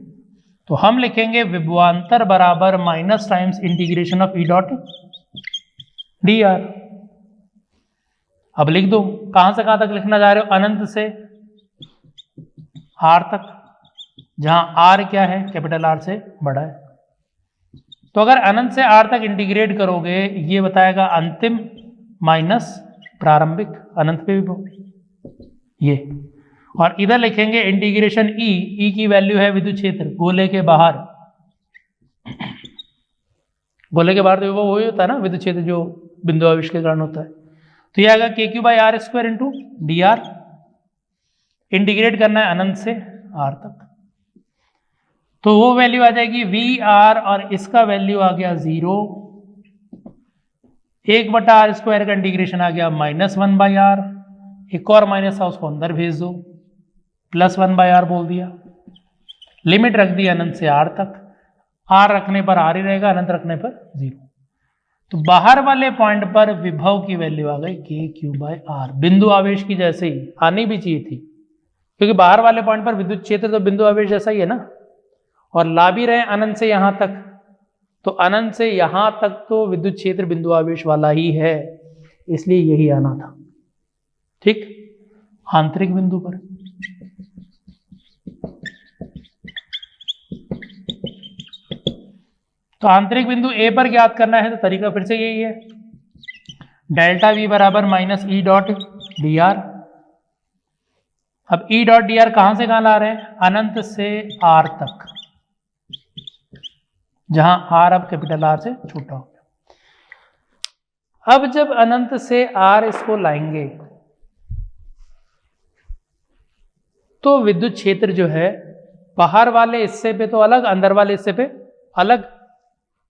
तो हम लिखेंगे विभवांतर बराबर minus times integration of E dot D R. अब लिख दो, कहां से कहां तक लिखना जा रहे हो, अनंत से आर तक, जहां आर क्या है, कैपिटल आर से बड़ा है। तो अगर अनंत से आर तक इंटीग्रेट करोगे, ये बताएगा अंतिम माइनस प्रारंभिक, अनंत पे विभव ये। और इधर लिखेंगे इंटीग्रेशन ई, ई की वैल्यू है विद्युत क्षेत्र गोले के बाहर। गोले के बाहर तो विभव वही होता है ना, विद्युत क्षेत्र जो बिंदु आवेश के कारण होता है। तो ये आएगा K Q by R square into D R. Integrate करना है अनंत से आर तक, तो वो वैल्यू आ जाएगी वी आर, और इसका वैल्यू आ गया 0। 1/r स्क्वायर का इंटीग्रेशन आ गया -1/r। एक और माइनस था उसको अंदर भेज दो, +1/r बोल दिया। लिमिट रख दी अनंत से आर तक, आर रखने पर आर ही रहेगा, अनंत रखने पर 0। तो बाहर वाले पॉइंट पर विभव की वैल्यू आ गई के क्यू बाई आर, बिंदु आवेश की जैसे ही आनी भी चाहिए थी, क्योंकि बाहर वाले पॉइंट पर विद्युत क्षेत्र तो बिंदु आवेश जैसा ही है ना, और ला भी रहे अनंत से यहां तक, तो अनंत से यहां तक तो विद्युत क्षेत्र बिंदु आवेश वाला ही है, इसलिए यही आना था। ठीक, आंतरिक बिंदु पर तो आंतरिक बिंदु ए पर ज्ञात करना है, तो तरीका फिर से यही है, डेल्टा वी बराबर minus E dot D R. अब ई डॉट डी आर कहां से कहां ला रहे हैं, अनंत से आर तक, जहां आर अब कैपिटल आर से छोटा हो गया। अब जब अनंत से आर इसको लाएंगे तो विद्युत क्षेत्र जो है बाहर वाले हिस्से पे तो अलग, अंदर वाले हिस्से पे अलग,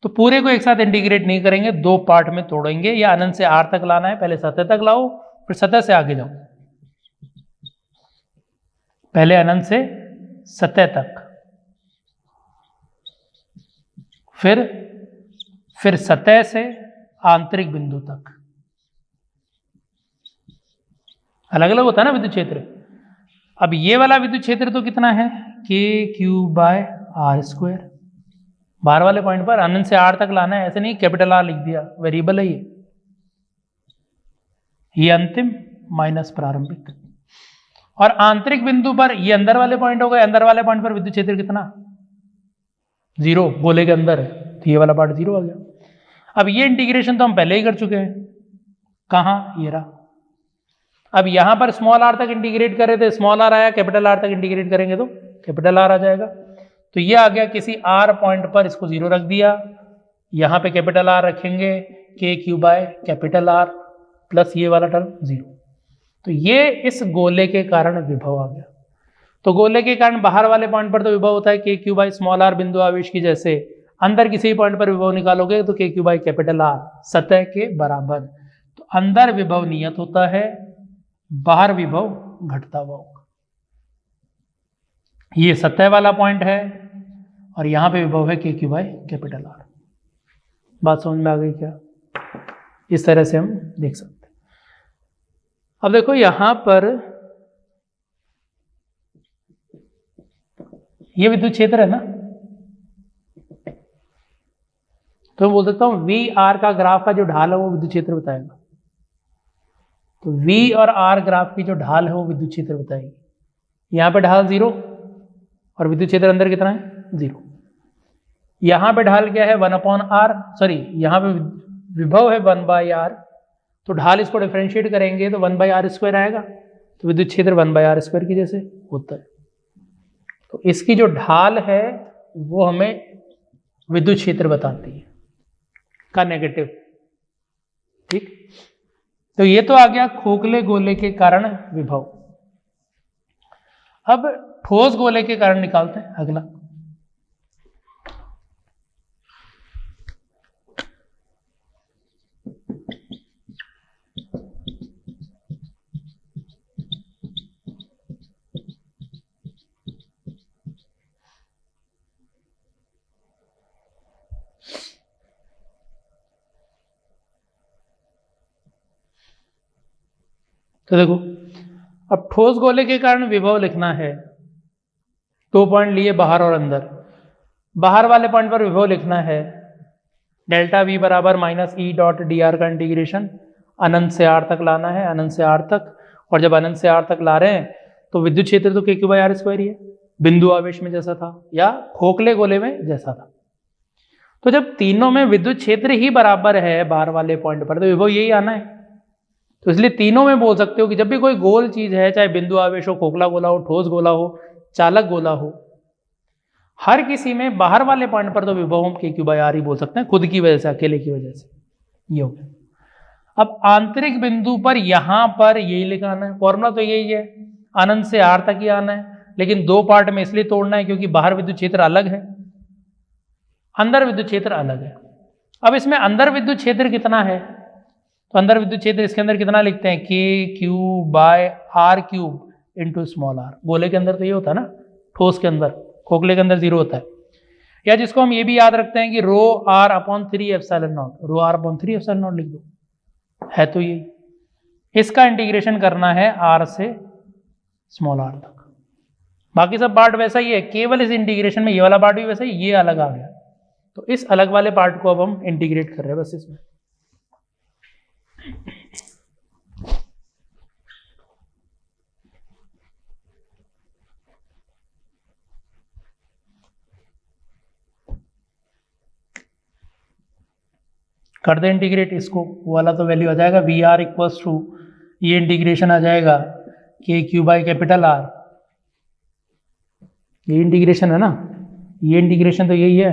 तो पूरे को एक साथ इंटीग्रेट नहीं करेंगे, दो पार्ट में तोड़ेंगे। या अनंत से आर तक लाना है, पहले सतह तक लाओ, फिर सतह से आगे जाओ। पहले अनंत से सतह तक, फिर सतह से आंतरिक बिंदु तक। अलग अलग होता है ना विद्युत क्षेत्र। अब ये वाला विद्युत क्षेत्र तो कितना है, के क्यू बाय आर स्क्वायर। बाहर वाले पॉइंट पर अनंत से आर तक लाना है, ऐसे नहीं कैपिटल आर लिख दिया, वेरिएबल है ये अंतिम माइनस प्रारंभिक। और आंतरिक बिंदु पर ये अंदर वाले पॉइंट हो गए, अंदर वाले पॉइंट पर विद्युत क्षेत्र कितना, 0, गोले के अंदर है, तो ये वाला पार्ट 0 आ गया। अब ये इंटीग्रेशन तो हम पहले ही कर चुके हैं, कहाँ, ये रहा। अब यहां पर स्मॉल आर तक इंटीग्रेट कर रहे थे, स्मॉल आर आया, कैपिटल आर तक इंटीग्रेट करेंगे तो कैपिटल आर आ जाएगा। तो ये आ गया किसी आर पॉइंट पर, इसको 0 रख दिया, यहां पे कैपिटल आर रखेंगे, K Q by capital R plus ये वाला टर्म 0। तो ये इस गोले के कारण विभव आ गया। तो गोले के कारण बाहर वाले पॉइंट पर तो विभव होता है के क्यू बाई स्मॉल आर बिंदु आवेश की जैसे, अंदर किसी पॉइंट पर विभव निकालोगे तो के क्यू बाई कैपिटल आर सतह के बराबर। तो अंदर विभव नियत होता है, बाहर विभव घटता हुआ होगा। ये सतह वाला पॉइंट है और यहां पे विभव है के क्यू बाई कैपिटल आर। बात समझ में आ गई क्या? इस तरह से हम देख सकते हैं। अब देखो यहां पर ये विद्युत क्षेत्र है ना, तो मैं बोल सकता हूं वी आर का ग्राफ का जो ढाल है वो विद्युत क्षेत्र बताएगा। तो V और R ग्राफ की जो ढाल है वो विद्युत क्षेत्र बताएगी। यहाँ पे ढाल 0 और विद्युत क्षेत्र अंदर कितना है 0। यहाँ पे ढाल क्या है 1/r, सॉरी यहाँ पे विभव है 1/r, तो ढाल इसको डिफरेंशिएट करेंगे तो 1/r² आएगा, तो विद्युत क्षेत्र 1/r² की जैसे होता है। तो इसकी जो ढाल है वो हमें विद्युत क्षेत्र बताती है का नेगेटिव। ठीक, तो ये तो आ गया खोखले गोले के कारण विभव। अब ठोस गोले के कारण निकालते हैं अगला। तो देखो, अब ठोस गोले के कारण विभव लिखना है। 2 पॉइंट लिए बाहर और अंदर। बाहर वाले पॉइंट पर विभव लिखना है डेल्टा V बराबर -E.dr का इंटीग्रेशन अनंत से r तक लाना है, अनंत से r तक। और जब अनंत से r तक ला रहे हैं तो विद्युत क्षेत्र तो k3r² ही है, बिंदु आवेश में जैसा था या खोखले गोले में जैसा था। तो जब तीनों में विद्युत क्षेत्र ही बराबर है बाहर वाले पॉइंट पर, तो विभव यही आना है। तो इसलिए तीनों में बोल सकते हो कि जब भी कोई गोल चीज है, चाहे बिंदु आवेश हो, खोखला गोला हो, ठोस गोला हो, चालक गोला हो, हर किसी में बाहर वाले पॉइंट पर तो विभव हम k3r ही बोल सकते हैं, खुद की वजह से, अकेले की वजह से। ये हो गया। अब आंतरिक बिंदु पर यहां पर यही लिखाना है, फॉर्मूला तो यही है, अनंत से r तक ही आना है, लेकिन 2 पार्ट में इसलिए तोड़ना है क्योंकि बाहर विद्युत क्षेत्र अलग है, अंदर विद्युत क्षेत्र अलग है। अब इसमें अंदर विद्युत क्षेत्र कितना है, तो अंदर विद्युत क्षेत्र इसके अंदर कितना लिखते हैं, k3/r³ इंटू स्मॉल r। गोले के अंदर तो ये होता है ना, ठोस के अंदर, खोखले के अंदर 0 होता है। या जिसको हम ये भी याद रखते हैं कि ρr/3ε0, ρr/3ε0 लिख दो, है तो यही। इसका इंटीग्रेशन करना है r से स्मॉल r तक। बाकी सब पार्ट वैसा ही है, केवल इस इंटीग्रेशन में ये वाला पार्ट भी वैसा ही, ये अलग आ गया। तो इस अलग वाले पार्ट को अब हम इंटीग्रेट कर रहे हैं बस इसमें। कर दे इंटीग्रेट इसको, वो वाला तो वैल्यू आ जाएगा VR इक्वल्स टू, ये इंटीग्रेशन आ जाएगा k3/R। ये इंटीग्रेशन है ना, ये इंटीग्रेशन तो यही है,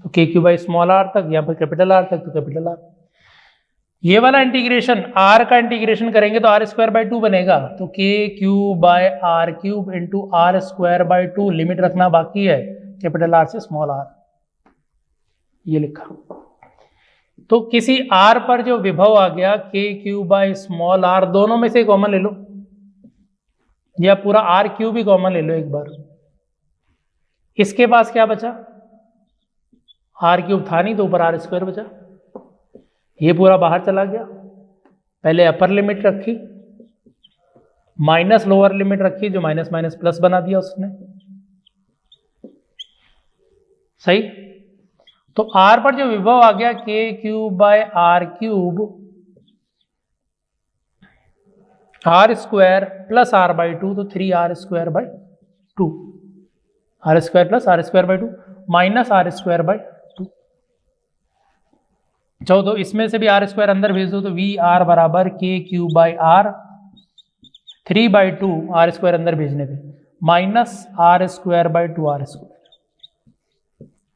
तो k3/r तक, या फिर R तक तो R। ये वाला इंटीग्रेशन r का इंटीग्रेशन करेंगे तो r²/2 बनेगा, तो k3/r³ इंटू r²/2 लिमिट रखना बाकी है R से r, ये लिखा। तो किसी r पर जो विभव आ गया k3/r, दोनों में से कॉमन ले लो, या पूरा r³ भी कॉमन ले लो एक बार। इसके पास क्या बचा, r³ था नहीं तो ऊपर r² बचा, ये पूरा बाहर चला गया। पहले अपर लिमिट रखी, माइनस लोअर लिमिट रखी, जो माइनस माइनस प्लस बना दिया उसने, सही। तो r पर जो विभव आ गया k3/r³, r² प्लस r/2, तो 3r²/2, r² plus r²/2 minus r²/2। चलो तो इसमें से भी r² अंदर भेज दो, तो VR बराबर k3/r 3/2, r² अंदर भेजने पे माइनस r²/2 r²।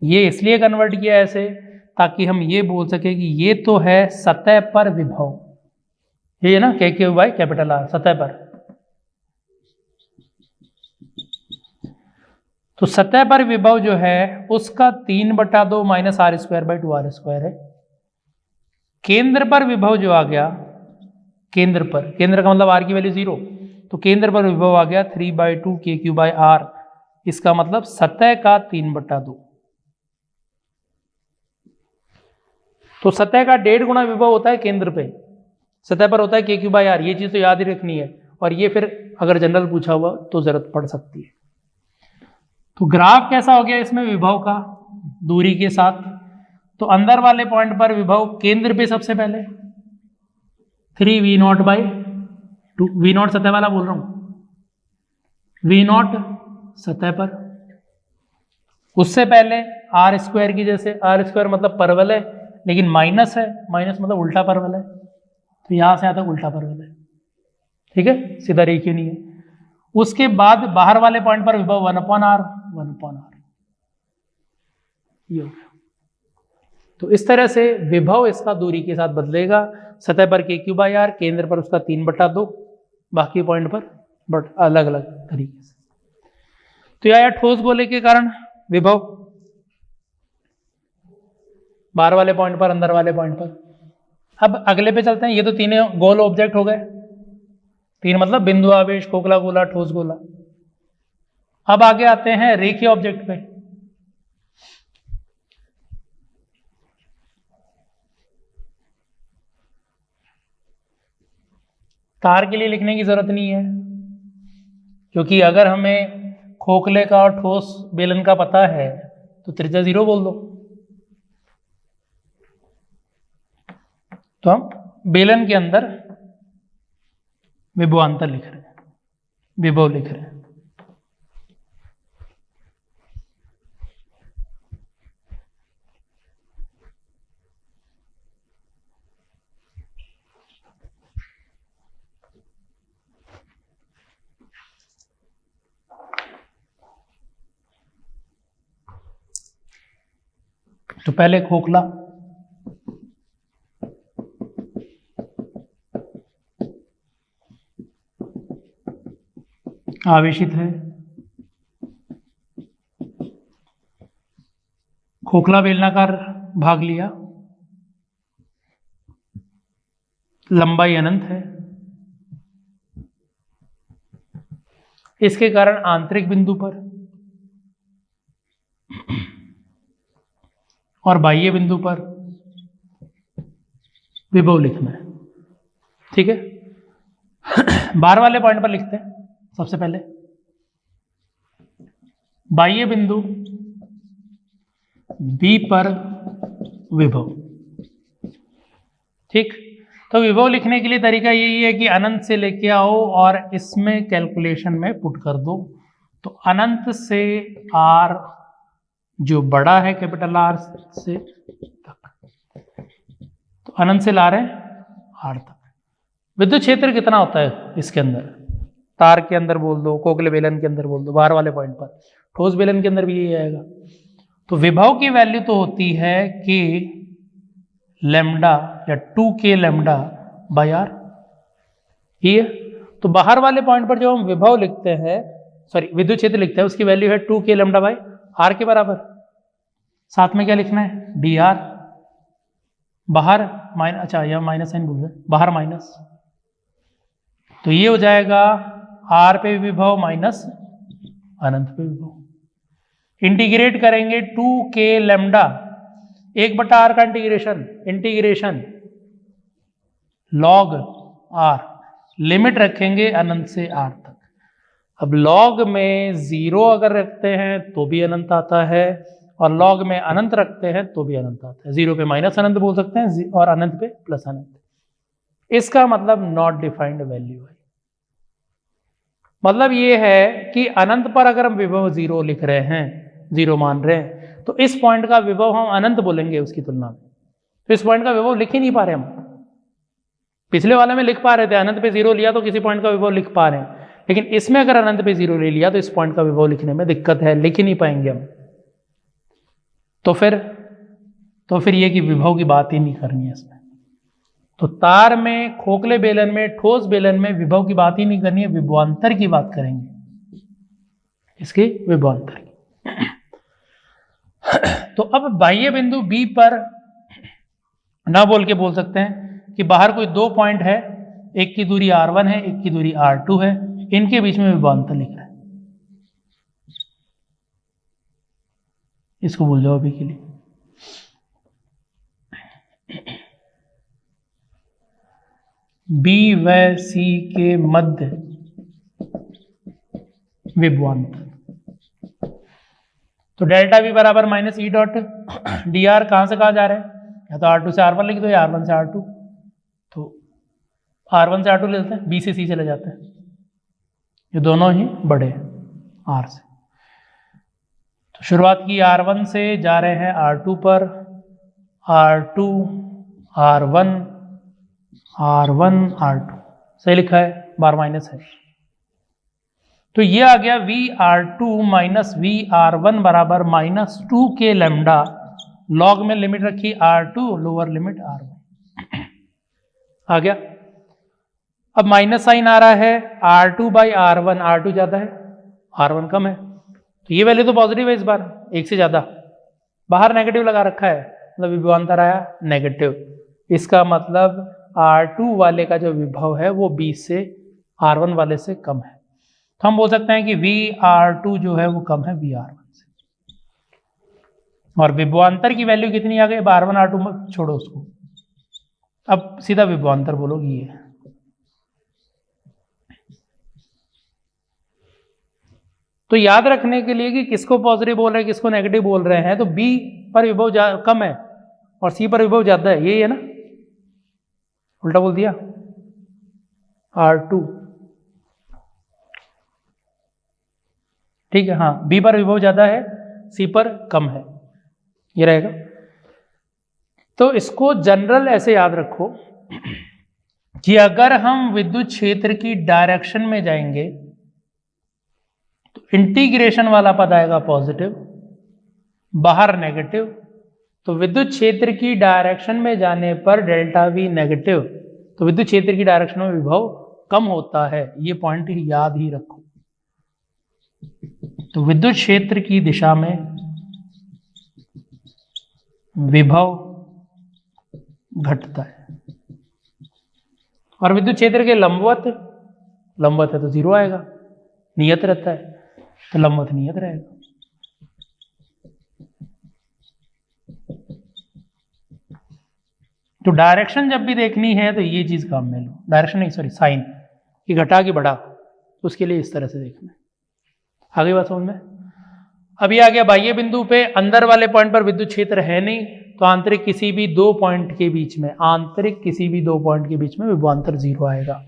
ये इसलिए कन्वर्ट किया ऐसे ताकि हम ये बोल सके कि ये तो है सतह पर विभव, ये है ना k3/R सतह पर। तो सतह पर विभव जो है उसका 3/2 माइनस r²/2 r² है। केंद्र पर विभव जो आ गया, केंद्र पर, केंद्र का मतलब r की वैल्यू 0, तो केंद्र पर विभव आ गया 3/2 k3/R, इसका मतलब सतह का 3/2। तो सतह का 1.5 गुना विभव होता है केंद्र पे, सतह पर होता है k3/R, ये चीज तो याद ही रखनी है। और ये फिर अगर जनरल पूछा हुआ तो जरूरत पड़ सकती है। तो ग्राफ कैसा हो गया इसमें विभव का दूरी के साथ, तो अंदर वाले पॉइंट पर विभव केंद्र पे सबसे पहले, 3v0/2, v0 सतह वाला बोल रहा हूं, v0 सतह पर, उससे पहले आर स्क्वायर की जैसे, आर स्क्वायर मतलब परवल है लेकिन माइनस है, माइनस मतलब उल्टा परवल है, तो यहां से यहां तक उल्टा परवल है, ठीक है, सीधा रेखीय नहीं है। उसके बाद बाहर वाले पॉइंट पर विभव 1/r, 1/r ये हो गया। तो इस तरह से विभव इसका दूरी के साथ बदलेगा, सतह पर k3/r, केंद्र पर उसका 3/2, बाकी पॉइंट पर बट अलग अलग तरीके से। तो यह ठोस गोले के कारण विभव बाहर वाले पॉइंट पर, अंदर वाले पॉइंट पर। अब अगले पे चलते हैं, ये तो तीनों गोल ऑब्जेक्ट हो गए, तीन मतलब बिंदु आवेश, खोखला गोला, ठोस गोला। अब आगे आते हैं रेखीय ऑब्जेक्ट पे। तार के लिए लिखने की जरूरत नहीं है, क्योंकि अगर हमें खोखले का और ठोस बेलन का पता है तो त्रिज्या 0 बोल दो। तो हम बेलन के अंदर विभवांतर लिख रहे हैं, विभव लिख रहे हैं। तो पहले खोखला, आवेशित है, खोखला बेलनाकार भाग लिया, लंबाई अनंत है, इसके कारण आंतरिक बिंदु पर और बाह्य बिंदु पर विभव लिखना है, ठीक है। बाहर वाले पॉइंट पर लिखते हैं सबसे पहले, बाह्य बिंदु बी पर विभव, ठीक। तो विभव लिखने के लिए तरीका यही है कि अनंत से लेके आओ और इसमें कैलकुलेशन में पुट कर दो। तो अनंत से आर जो बड़ा है कैपिटल आर से तक, तो अनंत से ला रहे हैं आर तक। विद्युत क्षेत्र कितना होता है इसके अंदर, तार के अंदर बोल दो, खोखले बेलन के अंदर बोल दो, बाहर वाले पॉइंट पर, ठोस बेलन के अंदर भी यही आएगा। तो विभव की वैल्यू तो होती है k लैम्डा या 2k लैम्डा बाय आर, ये। तो बाहर वाले पॉइंट पर जो हम विभव लिखते हैं, सॉरी विद्युत क्षेत्र लिखते हैं, उसकी वैल्यू है 2k लैम्डा बाय आर के बराबर। साथ में क्या लिखना है, डी आर, बाहर माइनस, अच्छा यह माइनस साइन भूल गए, बाहर माइनस, तो ये हो जाएगा आर पे विभव माइनस अनंत पे विभव। इंटीग्रेट करेंगे 2k लैम्डा, 1/r का integration, integration log are, limit रखेंगे अनंत से आर तक। अब लॉग में 0 अगर रखते हैं तो भी अनंत आता है, और लॉग में अनंत रखते हैं तो भी अनंत आता है। 0 पे माइनस अनंत बोल सकते हैं और अनंत पे प्लस अनंत। इसका मतलब नॉट डिफाइंड वैल्यू है। मतलब ये है कि अनंत पर अगर हम विभव 0 लिख रहे हैं, 0 मान रहे हैं, तो इस पॉइंट का विभव हम अनंत बोलेंगे उसकी तुलना में। तो इस पॉइंट का विभव लिख ही नहीं पा रहे हम। पिछले वाले में लिख पा रहे थे, अनंत पे 0 लिया तो किसी पॉइंट का विभव लिख पा रहे हैं, लेकिन इसमें अगर अनंत पे 0 ले लिया तो इस पॉइंट का विभव लिखने में दिक्कत है, लिख ही नहीं पाएंगे हम। तो फिर ये कि विभव की बात ही नहीं करनी है इसमें। तो तार में, खोखले बेलन में, ठोस बेलन में विभव की बात ही नहीं करनी है, विभवांतर की बात करेंगे, इसके विभवांतर की। तो अब बाह्य बिंदु बी पर ना बोल के बोल सकते हैं कि बाहर कोई 2 पॉइंट है, एक की दूरी r1 है, एक की दूरी r2 है, इनके बीच में विभवांतर लिख रहा है, इसको भूल जाओ अभी के लिए। बी व सी के मध्य विभवांतर। तो डेल्टा बी बराबर minus E dot D are, कहां से कहा जा रहा है, या तो R2 से R1 लिख दो या R1 से R2। तो R1 से R2 ले लेते हैं, B से C चले जाते हैं, ये दोनों ही बड़े हैं R से। तो शुरुआत की R1 से, जा रहे हैं R2 पर, R2 R1 R1 R2, सही लिखा है, बार माइनस है। तो ये आ गया VR2 माइनस VR1 बराबर -2 के लैम्डा, लॉग में लिमिट रखी R2, लोअर लिमिट R1 आ गया। अब माइनस साइन आ रहा है, R2 बाई R1, R2 ज़्यादा है, R1 कम है, तो ये वैल्यू तो पॉजिटिव है इस बार, एक से ज़्यादा। बाहर नेगेटिव लगा रखा है, मतलब विभवांतर आया नेगेटिव, इसका मतलब R2 वाले का जो विभव है वो B से R1 वाले से कम है। तो हम बोल सकते हैं कि VR2 जो है वो कम है VR1 से। और विभवांतर की वैल्यू कितनी आ गई? अब R1 R2 मत छोड़ो उसको, अब सीधा विभवांतर बोलोगे ये। तो याद रखने के लिए कि किसको पॉजिटिव बोल रहे हैं किसको नेगेटिव बोल रहे हैं, तो B पर विभव कम है और C पर विभव ज्यादा है, यही है ना, उल्टा बोल दिया। R2 ठीक है, हाँ, B पर विभव ज्यादा है, C पर कम है, ये रहेगा। तो इसको जनरल ऐसे याद रखो कि अगर हम विद्युत क्षेत्र की डायरेक्शन में जाएंगे तो इंटीग्रेशन वाला पद आएगा पॉजिटिव, बाहर नेगेटिव, तो विद्युत क्षेत्र की डायरेक्शन में जाने पर डेल्टा V नेगेटिव, तो विद्युत क्षेत्र की डायरेक्शन में विभव कम होता है, ये पॉइंट याद ही रखो। तो विद्युत क्षेत्र की दिशा में विभव घटता है और विद्युत क्षेत्र के लंबवत है तो 0 आएगा, नियत रहता है तो लंबवत नियत रहेगा। तो डायरेक्शन जब भी देखनी है तो ये चीज काम में लो, डायरेक्शन नहीं सॉरी साइन, कि घटा कि बढ़ा, तो उसके लिए इस तरह से देखना है। आगे बात समझ में। अभी आ गया बाह्य बिंदु पे, अंदर वाले पॉइंट पर विद्युत क्षेत्र है नहीं, तो आंतरिक किसी भी दो पॉइंट के बीच में, आंतरिक किसी भी दो पॉइंट के बीच में विभवांतर 0 आएगा।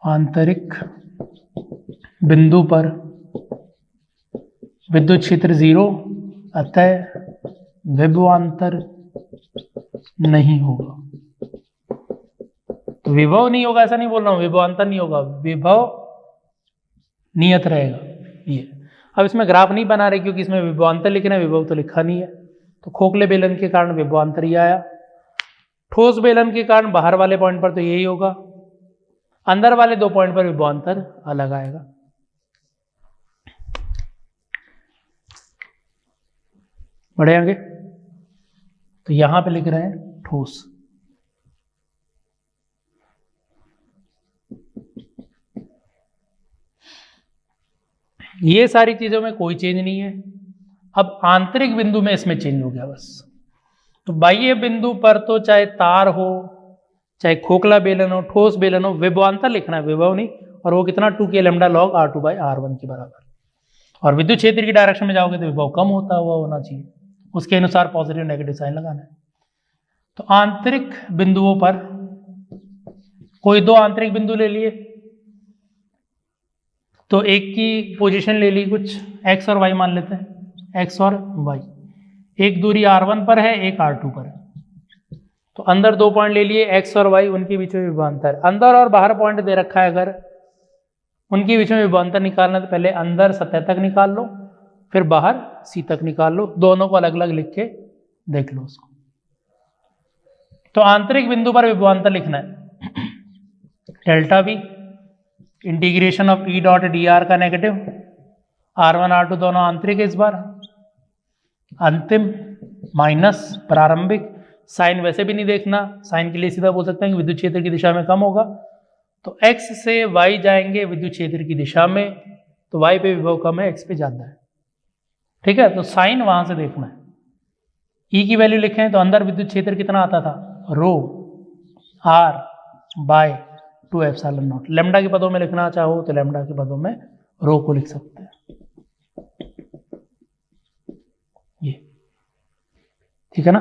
आंतरिक बिंदु पर विद्युत क्षेत्र 0, अतः विभवांतर नहीं होगा। तो विभव नहीं होगा ऐसा नहीं बोल रहा हूं, विभवांतर नहीं होगा, विभव नियत रहेगा ये। अब इसमें ग्राफ नहीं बना रहे क्योंकि इसमें विभवांतर लिखना है, विभव तो लिखा नहीं है। तो खोखले बेलन के कारण विभवांतर ही आया, ठोस बेलन के कारण बाहर वाले पॉइंट पर तो यही होगा, अंदर वाले दो पॉइंट पर विभवांतर अलग आएगा। बढ़े आगे, तो यहां पे लिख रहे हैं ठोस। ये सारी चीजों में कोई चेंज नहीं है। अब आंतरिक बिंदु में इसमें चेंज हो गया बस। तो बाह्य बिंदु पर तो चाहे तार हो, चाहे खोखला बेलन हो, ठोस बेलन हो, विभवांतर लिखना है, विभव नहीं। और वो कितना 2k lambda log R2 by R1 के बराबर। और विद्युत क्षेत्र की डायरेक्शन में जाओगे तो विभव कम होता हुआ होना चाहिए, उसके अनुसार पॉजिटिव नेगेटिव साइन लगाना है। तो आंतरिक बिंदुओं पर कोई दो आंतरिक बिंदु ले लिए, तो एक की पोजीशन ले ली कुछ x और y मान लेते हैं, x और y। एक दूरी R1 पर है, एक R2 पर है। तो अंदर दो पॉइंट ले लिए x और y, उनके बीच में विभवांतर, अंदर और बाहर पॉइंट दे रखा है, अगर उनके बीच में विभवांतर निकालना तो पहले अंदर सतह तक निकाल लो, फिर बाहर C तक निकाल लो, दोनों को अलग अलग लिख के देख लो उसको। तो आंतरिक बिंदु पर विभवांतर लिखना है delta V, integration of E dot dr का नेगेटिव, R1 R2 दोनों आंतरिक इस बार, अंतिम माइनस प्रारंभिक। साइन वैसे भी नहीं देखना, साइन के लिए सीधा बोल सकते हैं कि विद्युत क्षेत्र की दिशा में कम होगा। तो x से y जाएंगे विद्युत क्षेत्र की दिशा में, तो y पे विभव कम है, x पे ज्यादा है, ठीक है। तो साइन वहां से देखना है। E की वैल्यू लिखें तो अंदर विद्युत क्षेत्र कितना आता था, rho r by 2 epsilon naught. Lambda के पदों में लिखना चाहो तो लैम्डा के पदों में रो को लिख सकते हैं, ये ठीक है ना।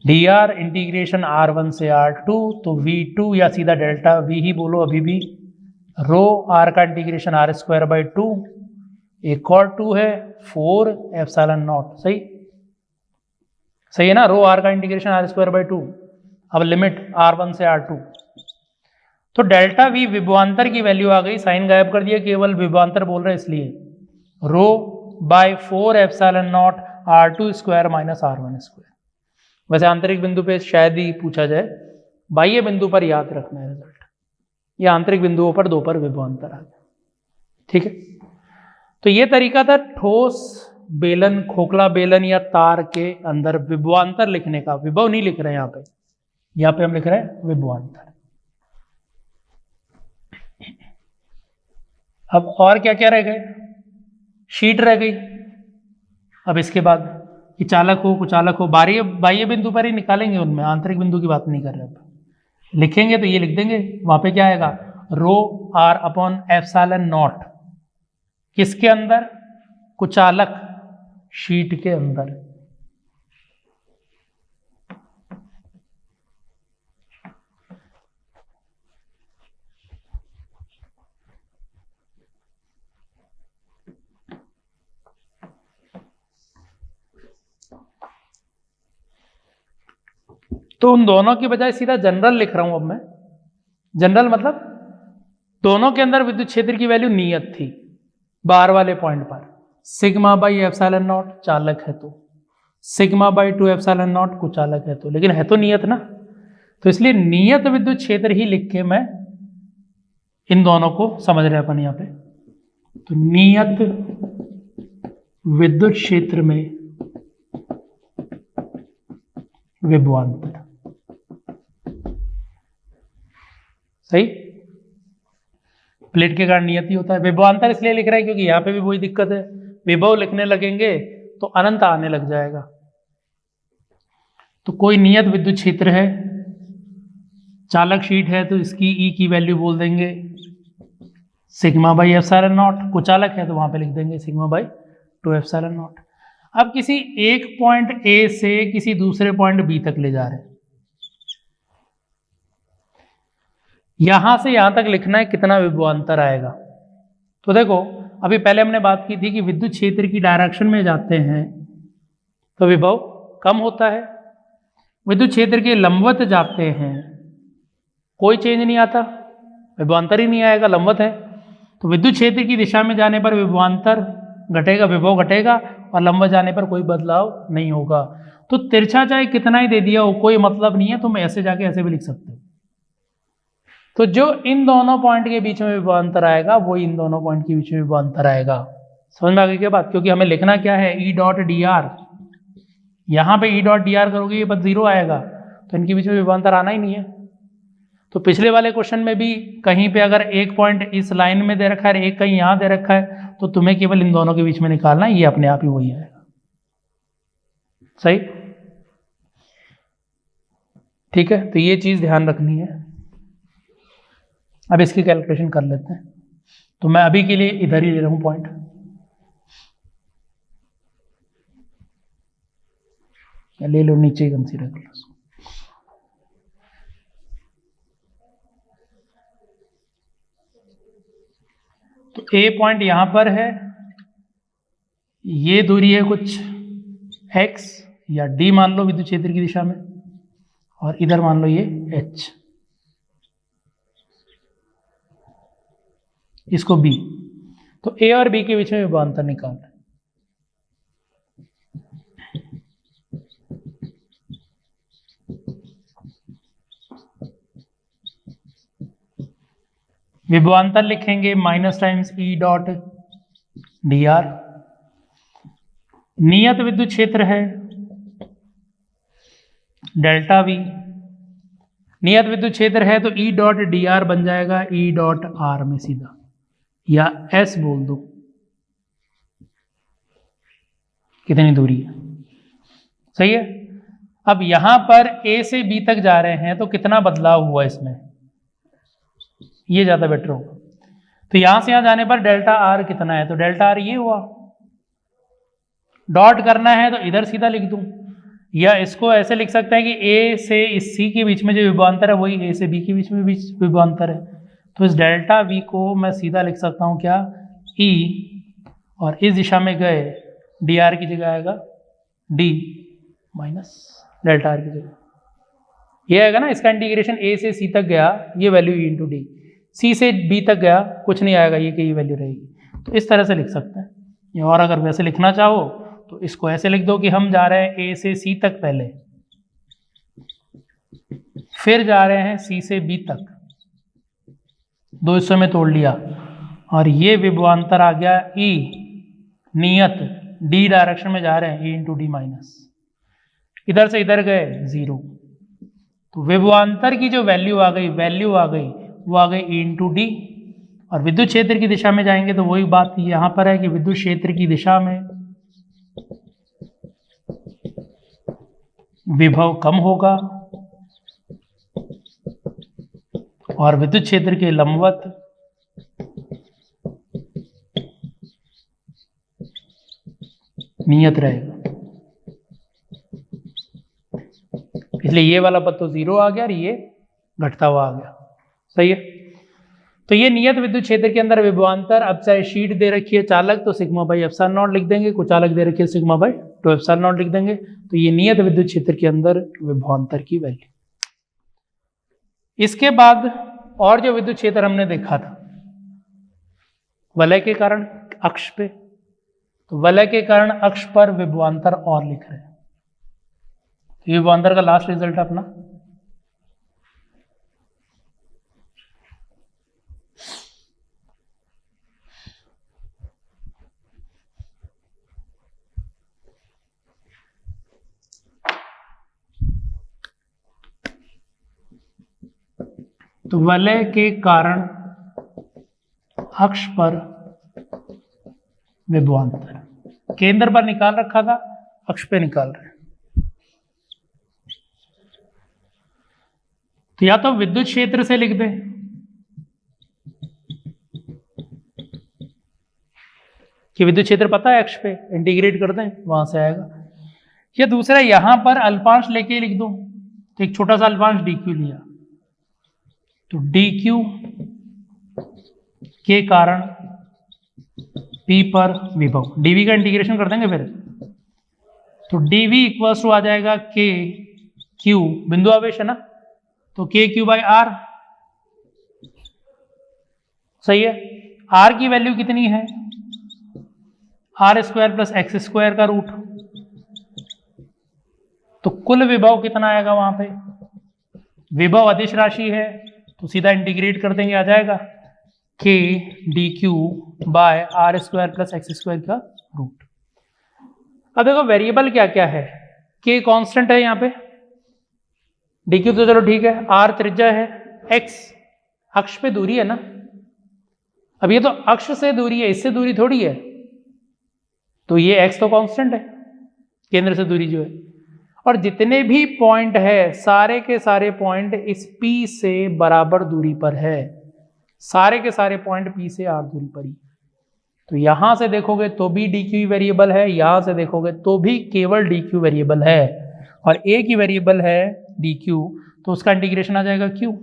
डी आर इंटीग्रेशन R1 से R2, तो V2 या सीधा डेल्टा V ही बोलो अभी भी, रो R का इंटीग्रेशन R²/2, एक और 2 है 4 एप्सिलॉन नॉट, सही सही है ना। रो R का इंटीग्रेशन R²/2, अब लिमिट R1 से R2, तो डेल्टा V विभवांतर की वैल्यू आ गई, साइन गायब कर दिया, केवल विभवांतर बोल रहे इसलिए, रो bye 4 epsilon not R2² - R1²। वैसे आंतरिक बिंदु पे शायद ही पूछा जाए, बाह्य बिंदु पर याद रखना है रिजल्ट, या आंतरिक बिंदुओं पर 2 पर विभवांतर आ गया, ठीक है। तो ये तरीका था ठोस बेलन, खोखला बेलन या तार के अंदर विभवांतर लिखने का। विभव नहीं लिख रहे हैं यहाँ पे हम लिख रहे हैं विभवांतर। अब और क्या क्या रह गए, शीट रह गई। अब इसके बाद कि चालक हो कुचालक हो, बाह्य बिंदु पर ही निकालेंगे, उनमें आंतरिक बिंदु की बात नहीं कर रहे। अब लिखेंगे तो ये लिख देंगे, वहां पे क्या आएगा, रो R/ε0 किसके अंदर, कुचालक शीट के अंदर। तो उन दोनों की बजाय सीधा जनरल लिख रहा हूं अब मैं। जनरल मतलब दोनों के अंदर विद्युत क्षेत्र की वैल्यू नियत थी, बाहर वाले पॉइंट पर σ/ε0 चालक है तो, σ/2 ε0 कुचालक है तो, लेकिन है तो नियत ना, तो इसलिए नियत विद्युत क्षेत्र ही लिख के मैं इन दोनों को समझ रहे अपन यहाँ पे। तो नियत विद्युत क्षेत्र में विभवांतर, सही, प्लेट के कारण नियत ही होता है। विभवांतर इसलिए लिख रहे हैं क्योंकि यहां पे भी वही दिक्कत है, विभव लिखने लगेंगे तो अनंत आने लग जाएगा। तो कोई नियत विद्युत क्षेत्र है, चालक शीट है तो इसकी E की वैल्यू बोल देंगे σ/ε0, कुचालक है तो वहां पे लिख देंगे σ/2 ε0। अब किसी एक पॉइंट A से किसी दूसरे पॉइंट B तक ले जा रहे हैं, यहां से यहां तक लिखना है कितना विभवांतर आएगा। तो देखो अभी पहले हमने बात की थी कि विद्युत क्षेत्र की डायरेक्शन में जाते हैं तो विभव कम होता है, विद्युत क्षेत्र के लंबवत जाते हैं कोई चेंज नहीं आता, विभवांतर ही नहीं आएगा, लंबवत है। तो विद्युत क्षेत्र की दिशा में जाने पर विभवांतर घटेगा, विभव घटेगा, और लंबवत जाने पर कोई बदलाव नहीं होगा। तो तिरछा चाहे कितना ही दे दिया हो कोई मतलब नहीं है, तुम ऐसे जाके ऐसे भी लिख सकते हो। तो जो इन दोनों पॉइंट के बीच में विभवांतर आएगा वो इन दोनों पॉइंट के बीच में विभवांतर आएगा। समझ में आ गई क्या बात? क्योंकि हमें लिखना क्या है, E.dr। यहाँ पे E.dr करोगे ये बस 0 आएगा, तो इनके बीच में विभवांतर आना ही नहीं है। तो पिछले वाले क्वेश्चन में भी कहीं पे अगर एक पॉइंट इस लाइन में दे रखा है, एक कहीं यहाँ दे रखा है, तो तुम्हें केवल इन दोनों के बीच में निकालना है, ये अपने आप ही वही आएगा। सही, ठीक है। तो ये चीज ध्यान रखनी है। अब इसकी कैलकुलेशन कर लेते हैं। तो मैं अभी के लिए इधर ही ले रहा हूं पॉइंट। ले लो, नीचे ही कंसीडर कर लो। तो ए पॉइंट यहां पर है, ये दूरी है कुछ x या d मान लो विद्युत क्षेत्र की दिशा में, और इधर मान लो ये h, इसको b। तो a और b के बीच में विभवांतर निकालना है। विभवांतर लिखेंगे माइनस टाइम्स E.dr। नियत विद्युत क्षेत्र है डेल्टा V, नियत विद्युत क्षेत्र है तो E.dr बन जाएगा E.r में सीधा, या S बोल दो, कितनी दूरी है। सही है। अब यहां पर A से B तक जा रहे हैं तो कितना बदलाव हुआ इसमें, ये ज्यादा बेटर होगा। तो यहां से यहां जाने पर डेल्टा R कितना है, तो डेल्टा R ये हुआ। डॉट करना है तो इधर सीधा लिख दूं, या इसको ऐसे लिख सकते हैं कि ए से इस सी के बीच में जो विभवांतर है वही ए से बी के बीच में विभवांतर है। तो इस डेल्टा वी को मैं सीधा लिख सकता हूँ क्या, ई, और इस दिशा में गए डी आर की जगह आएगा डी माइनस डेल्टा आर की जगह। ये आएगा ना, इसका इंटीग्रेशन ए से सी तक गया, ये वैल्यू ई इंटू डी, सी से बी तक गया कुछ नहीं आएगा, ये की वैल्यू रहेगी। तो इस तरह से लिख सकते हैं। या और अगर वैसे लिखना चाहो तो इसको ऐसे लिख दो कि हम जा रहे हैं ए से सी तक पहले, फिर जा रहे हैं सी से बी तक, दो हिस्सों में तोड़ लिया, और ये विभवांतर आ गया ई, नियत डी डायरेक्शन में जा रहे हैं, ई इंटू डी माइनस, इधर से इधर गए 0। तो विभवांतर की जो वैल्यू आ गई वो आ गई ई इंटू डी। और विद्युत क्षेत्र की दिशा में जाएंगे तो वही बात यहाँ पर है कि विद्युत क्षेत्र की दिशा में विभव कम होगा और विद्युत क्षेत्र के लंबवत नियत रहेगा। इसलिए ये वाला पद तो 0 आ गया और ये घटता हुआ आ गया। सही है। तो ये नियत विद्युत क्षेत्र के अंदर विभवांतर, अब चाहे शीट दे रखी है चालक तो सिग्मा बाई एप्सिलॉन नॉट लिख देंगे, कुछ चालक दे रखी है सिग्मा बाई 2 एप्सिलॉन नॉट लिख देंगे। तो ये नियत विद्युत क्षेत्र के अंदर विभवांतर की वैल्यू। इसके बाद और जो विद्युत क्षेत्र हमने देखा था वलय के कारण अक्ष पे, तो वलय के कारण अक्ष पर विभवांतर और लिख रहे हैं। तो ये विभवांतर का लास्ट रिजल्ट अपना तो वलय के कारण अक्ष पर विभवांतर, केंद्र पर निकाल रखा था, अक्ष पे निकाल रहे हैं। तो या तो विद्युत क्षेत्र से लिख दें कि विद्युत क्षेत्र पता है अक्ष पे, इंटीग्रेट कर दें वहां से आएगा, या दूसरा यहां पर अल्पांश लेके लिख दो। तो एक छोटा सा अल्पांश डी क्यू लिया, तो डी क्यू के कारण पी पर विभव, डीवी का इंटीग्रेशन कर देंगे फिर। तो डीवी इक्वल्स टू आ जाएगा के क्यू, बिंदु आवेश है ना, तो के क्यू बाई आर। सही है। आर की वैल्यू कितनी है, R square plus X square का रूट। तो कुल विभव कितना आएगा वहां पे, विभव अदिश राशि है तो सीधा इंटीग्रेट कर देंगे, आ जाएगा K D Q by R square plus X square का रूट। अब देखो वेरिएबल क्या क्या है, के कांस्टेंट है यहाँ पे, डी क्यू तो चलो ठीक है, आर त्रिज्या है, एक्स अक्ष पे दूरी है ना, अब ये तो अक्ष से दूरी है, इससे दूरी थोड़ी है, तो ये एक्स तो कांस्टेंट है केंद्र से दूरी जो है। और जितने भी पॉइंट है सारे के सारे पॉइंट इस P से बराबर दूरी पर है, सारे के सारे पॉइंट P से r दूरी पर ही। तो यहां से देखोगे तो भी dq वेरिएबल है, यहां से देखोगे तो भी केवल dq वेरिएबल है, और a की वेरिएबल है dq, तो उसका इंटीग्रेशन आ जाएगा q।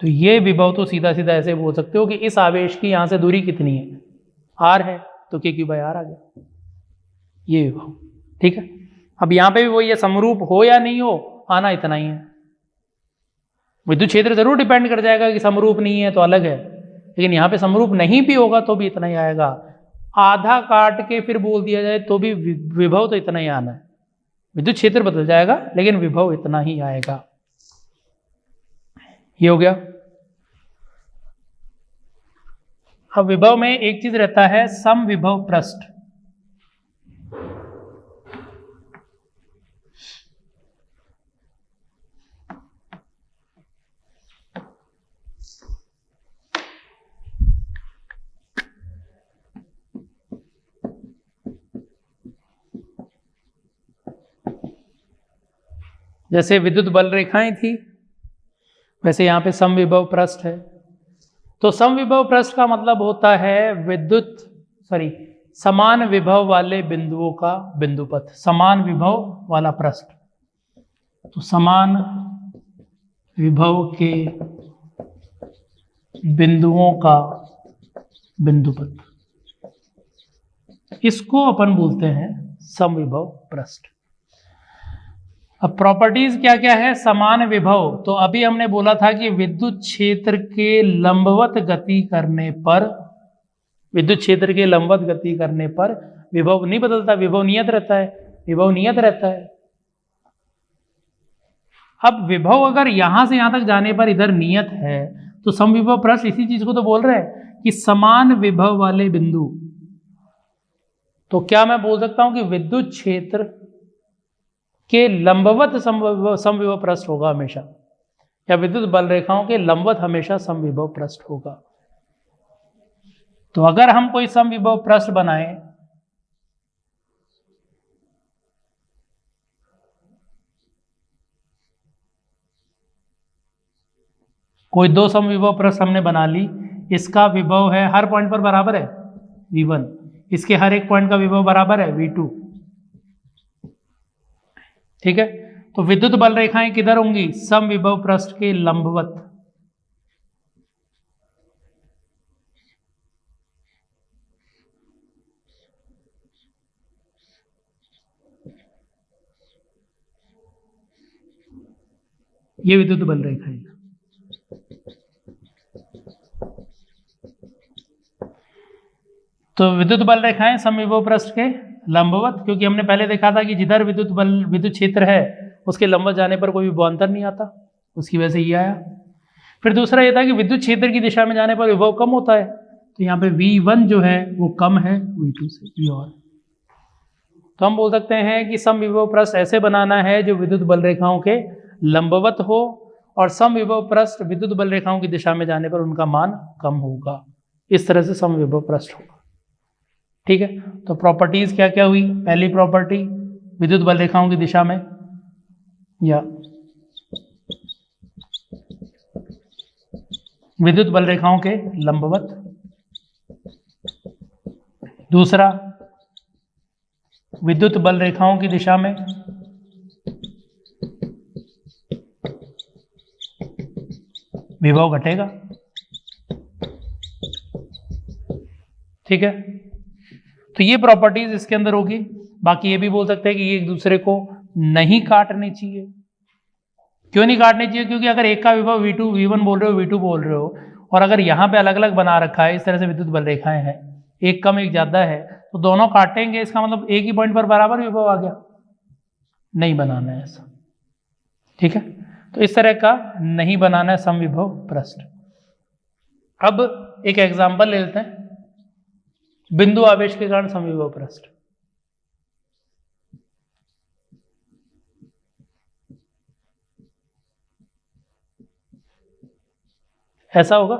तो ये विभव तो सीधा सीधा ऐसे बोल सकते हो कि इस आवेश की यहां से दूरी कितनी है, r है, तो k q बाई r आ गया ये विभव। ठीक है। अब यहां पे भी वो ये समरूप हो या नहीं हो, आना इतना ही है। विद्युत क्षेत्र जरूर डिपेंड कर जाएगा कि समरूप नहीं है तो अलग है, लेकिन यहाँ पे समरूप नहीं भी होगा तो भी इतना ही आएगा। आधा काट के फिर बोल दिया जाए तो भी विभव तो इतना ही आना है, विद्युत क्षेत्र बदल जाएगा लेकिन विभव इतना ही आएगा। ये हो गया। अब विभव में एक चीज रहता है समविभव पृष्ठ। जैसे विद्युत बल रेखाएं थी वैसे यहाँ पे समविभव पृष्ठ है। तो समविभव पृष्ठ का मतलब होता है समान विभव वाले बिंदुओं का बिंदुपथ, समान विभव वाला पृष्ठ, तो समान विभव के बिंदुओं का बिंदुपथ, इसको अपन बोलते हैं समविभव पृष्ठ। अब प्रॉपर्टीज क्या क्या है समान विभव, तो अभी हमने बोला था कि विद्युत क्षेत्र के लंबवत गति करने पर, विद्युत क्षेत्र के लंबवत गति करने पर विभव नहीं बदलता, विभव नियत रहता है, विभव नियत रहता है। अब विभव अगर यहां से यहां तक जाने पर इधर नियत है, तो समविभव पृष्ठ इसी चीज को तो बोल रहे हैं कि समान विभव वाले बिंदु। तो क्या मैं बोल सकता हूं कि विद्युत क्षेत्र के लंबवत समविभव पृष्ठ होगा हमेशा, या विद्युत बल रेखाओं के लंबवत हमेशा समविभव पृष्ठ होगा। तो अगर हम कोई समविभव पृष्ठ बनाएं, कोई दो समविभव पृष्ठ हमने बना ली, इसका विभव है हर पॉइंट पर बराबर है V1, इसके हर एक पॉइंट का विभव बराबर है V2, ठीक है। तो विद्युत बल रेखाएं किधर होंगी, समविभव पृष्ठ के लंबवत। ये विद्युत बल रेखा है। तो विद्युत बल रेखाएं समविभव पृष्ठ के लंबवत, क्योंकि हमने पहले देखा था कि जिधर विद्युत क्षेत्र है उसके लंबवत जाने पर कोई विभवांतर नहीं आता, उसकी वजह से ये आया। फिर दूसरा ये था कि विद्युत क्षेत्र की दिशा में जाने पर विभव कम होता है, तो यहाँ पे V1 जो है वो कम है V2 से, ये और। तो हम बोल सकते हैं कि समविभव पृष्ठ ऐसे बनाना है जो विद्युत बल रेखाओं के लंबवत हो, और समविभव पृष्ठ विद्युत बल रेखाओं की दिशा में जाने पर उनका मान कम होगा। इस तरह से समविभव पृष्ठ होगा, ठीक है। तो प्रॉपर्टीज क्या क्या हुई, पहली प्रॉपर्टी विद्युत बल रेखाओं की दिशा में या विद्युत बल रेखाओं के लंबवत, दूसरा विद्युत बल रेखाओं की दिशा में विभव घटेगा, ठीक है। तो ये प्रॉपर्टीज इसके अंदर होगी। बाकी ये भी बोल सकते हैं कि ये एक दूसरे को नहीं काटने चाहिए। क्यों नहीं काटने चाहिए, क्योंकि अगर एक का विभव V2 V1 बोल रहे हो, V2 बोल रहे हो, और अगर यहाँ पे अलग अलग बना रखा है, इस तरह से विद्युत बल रेखाएं हैं, एक कम एक ज्यादा है, तो दोनों काटेंगे, इसका मतलब एक ही पॉइंट पर बराबर विभव आ गया। नहीं बनाना है ऐसा, ठीक है। तो इस तरह का नहीं बनाना है समविभव पृष्ठ। अब एक एग्जाम्पल ले लेते हैं, बिंदु आवेश के कारण समविभव पृष्ठ। ऐसा होगा,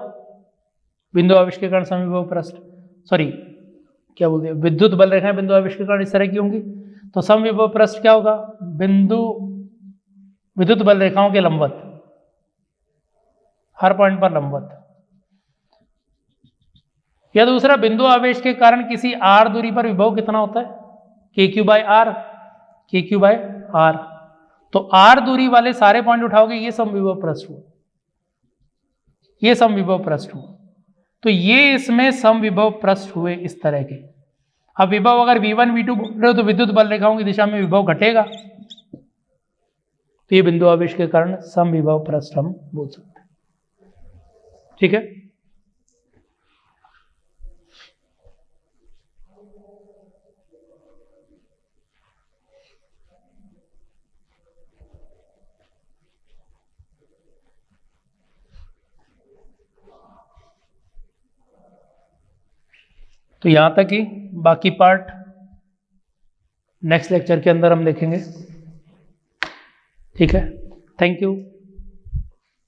बिंदु आवेश के कारण समविभव पृष्ठ, सॉरी क्या बोलते हैं, विद्युत बल रेखाएं बिंदु आवेश के कारण इस तरह की होंगी। तो समविभव पृष्ठ क्या होगा, बिंदु विद्युत बल रेखाओं के लंबवत, हर पॉइंट पर लंबवत। या दूसरा, बिंदु आवेश के कारण किसी r दूरी पर विभव कितना होता है, KQ/R, KQ/R। तो r दूरी वाले सारे पॉइंट उठाओगे, ये समविभव पृष्ठ हुआ, ये समविभव पृष्ठ हुआ। तो ये इसमें समविभव पृष्ठ हुए इस तरह के। अब विभव अगर V1 V2 बोल रहे हो, तो विद्युत बल रेखाओं की दिशा में विभव घटेगा, तो ये बिंदु आवेश के कारण समविभव पृष्ठ हम बोल सकते हैं, ठीक है। तो यहां तक ही, बाकी पार्ट नेक्स्ट लेक्चर के अंदर हम देखेंगे, ठीक है। Thank you.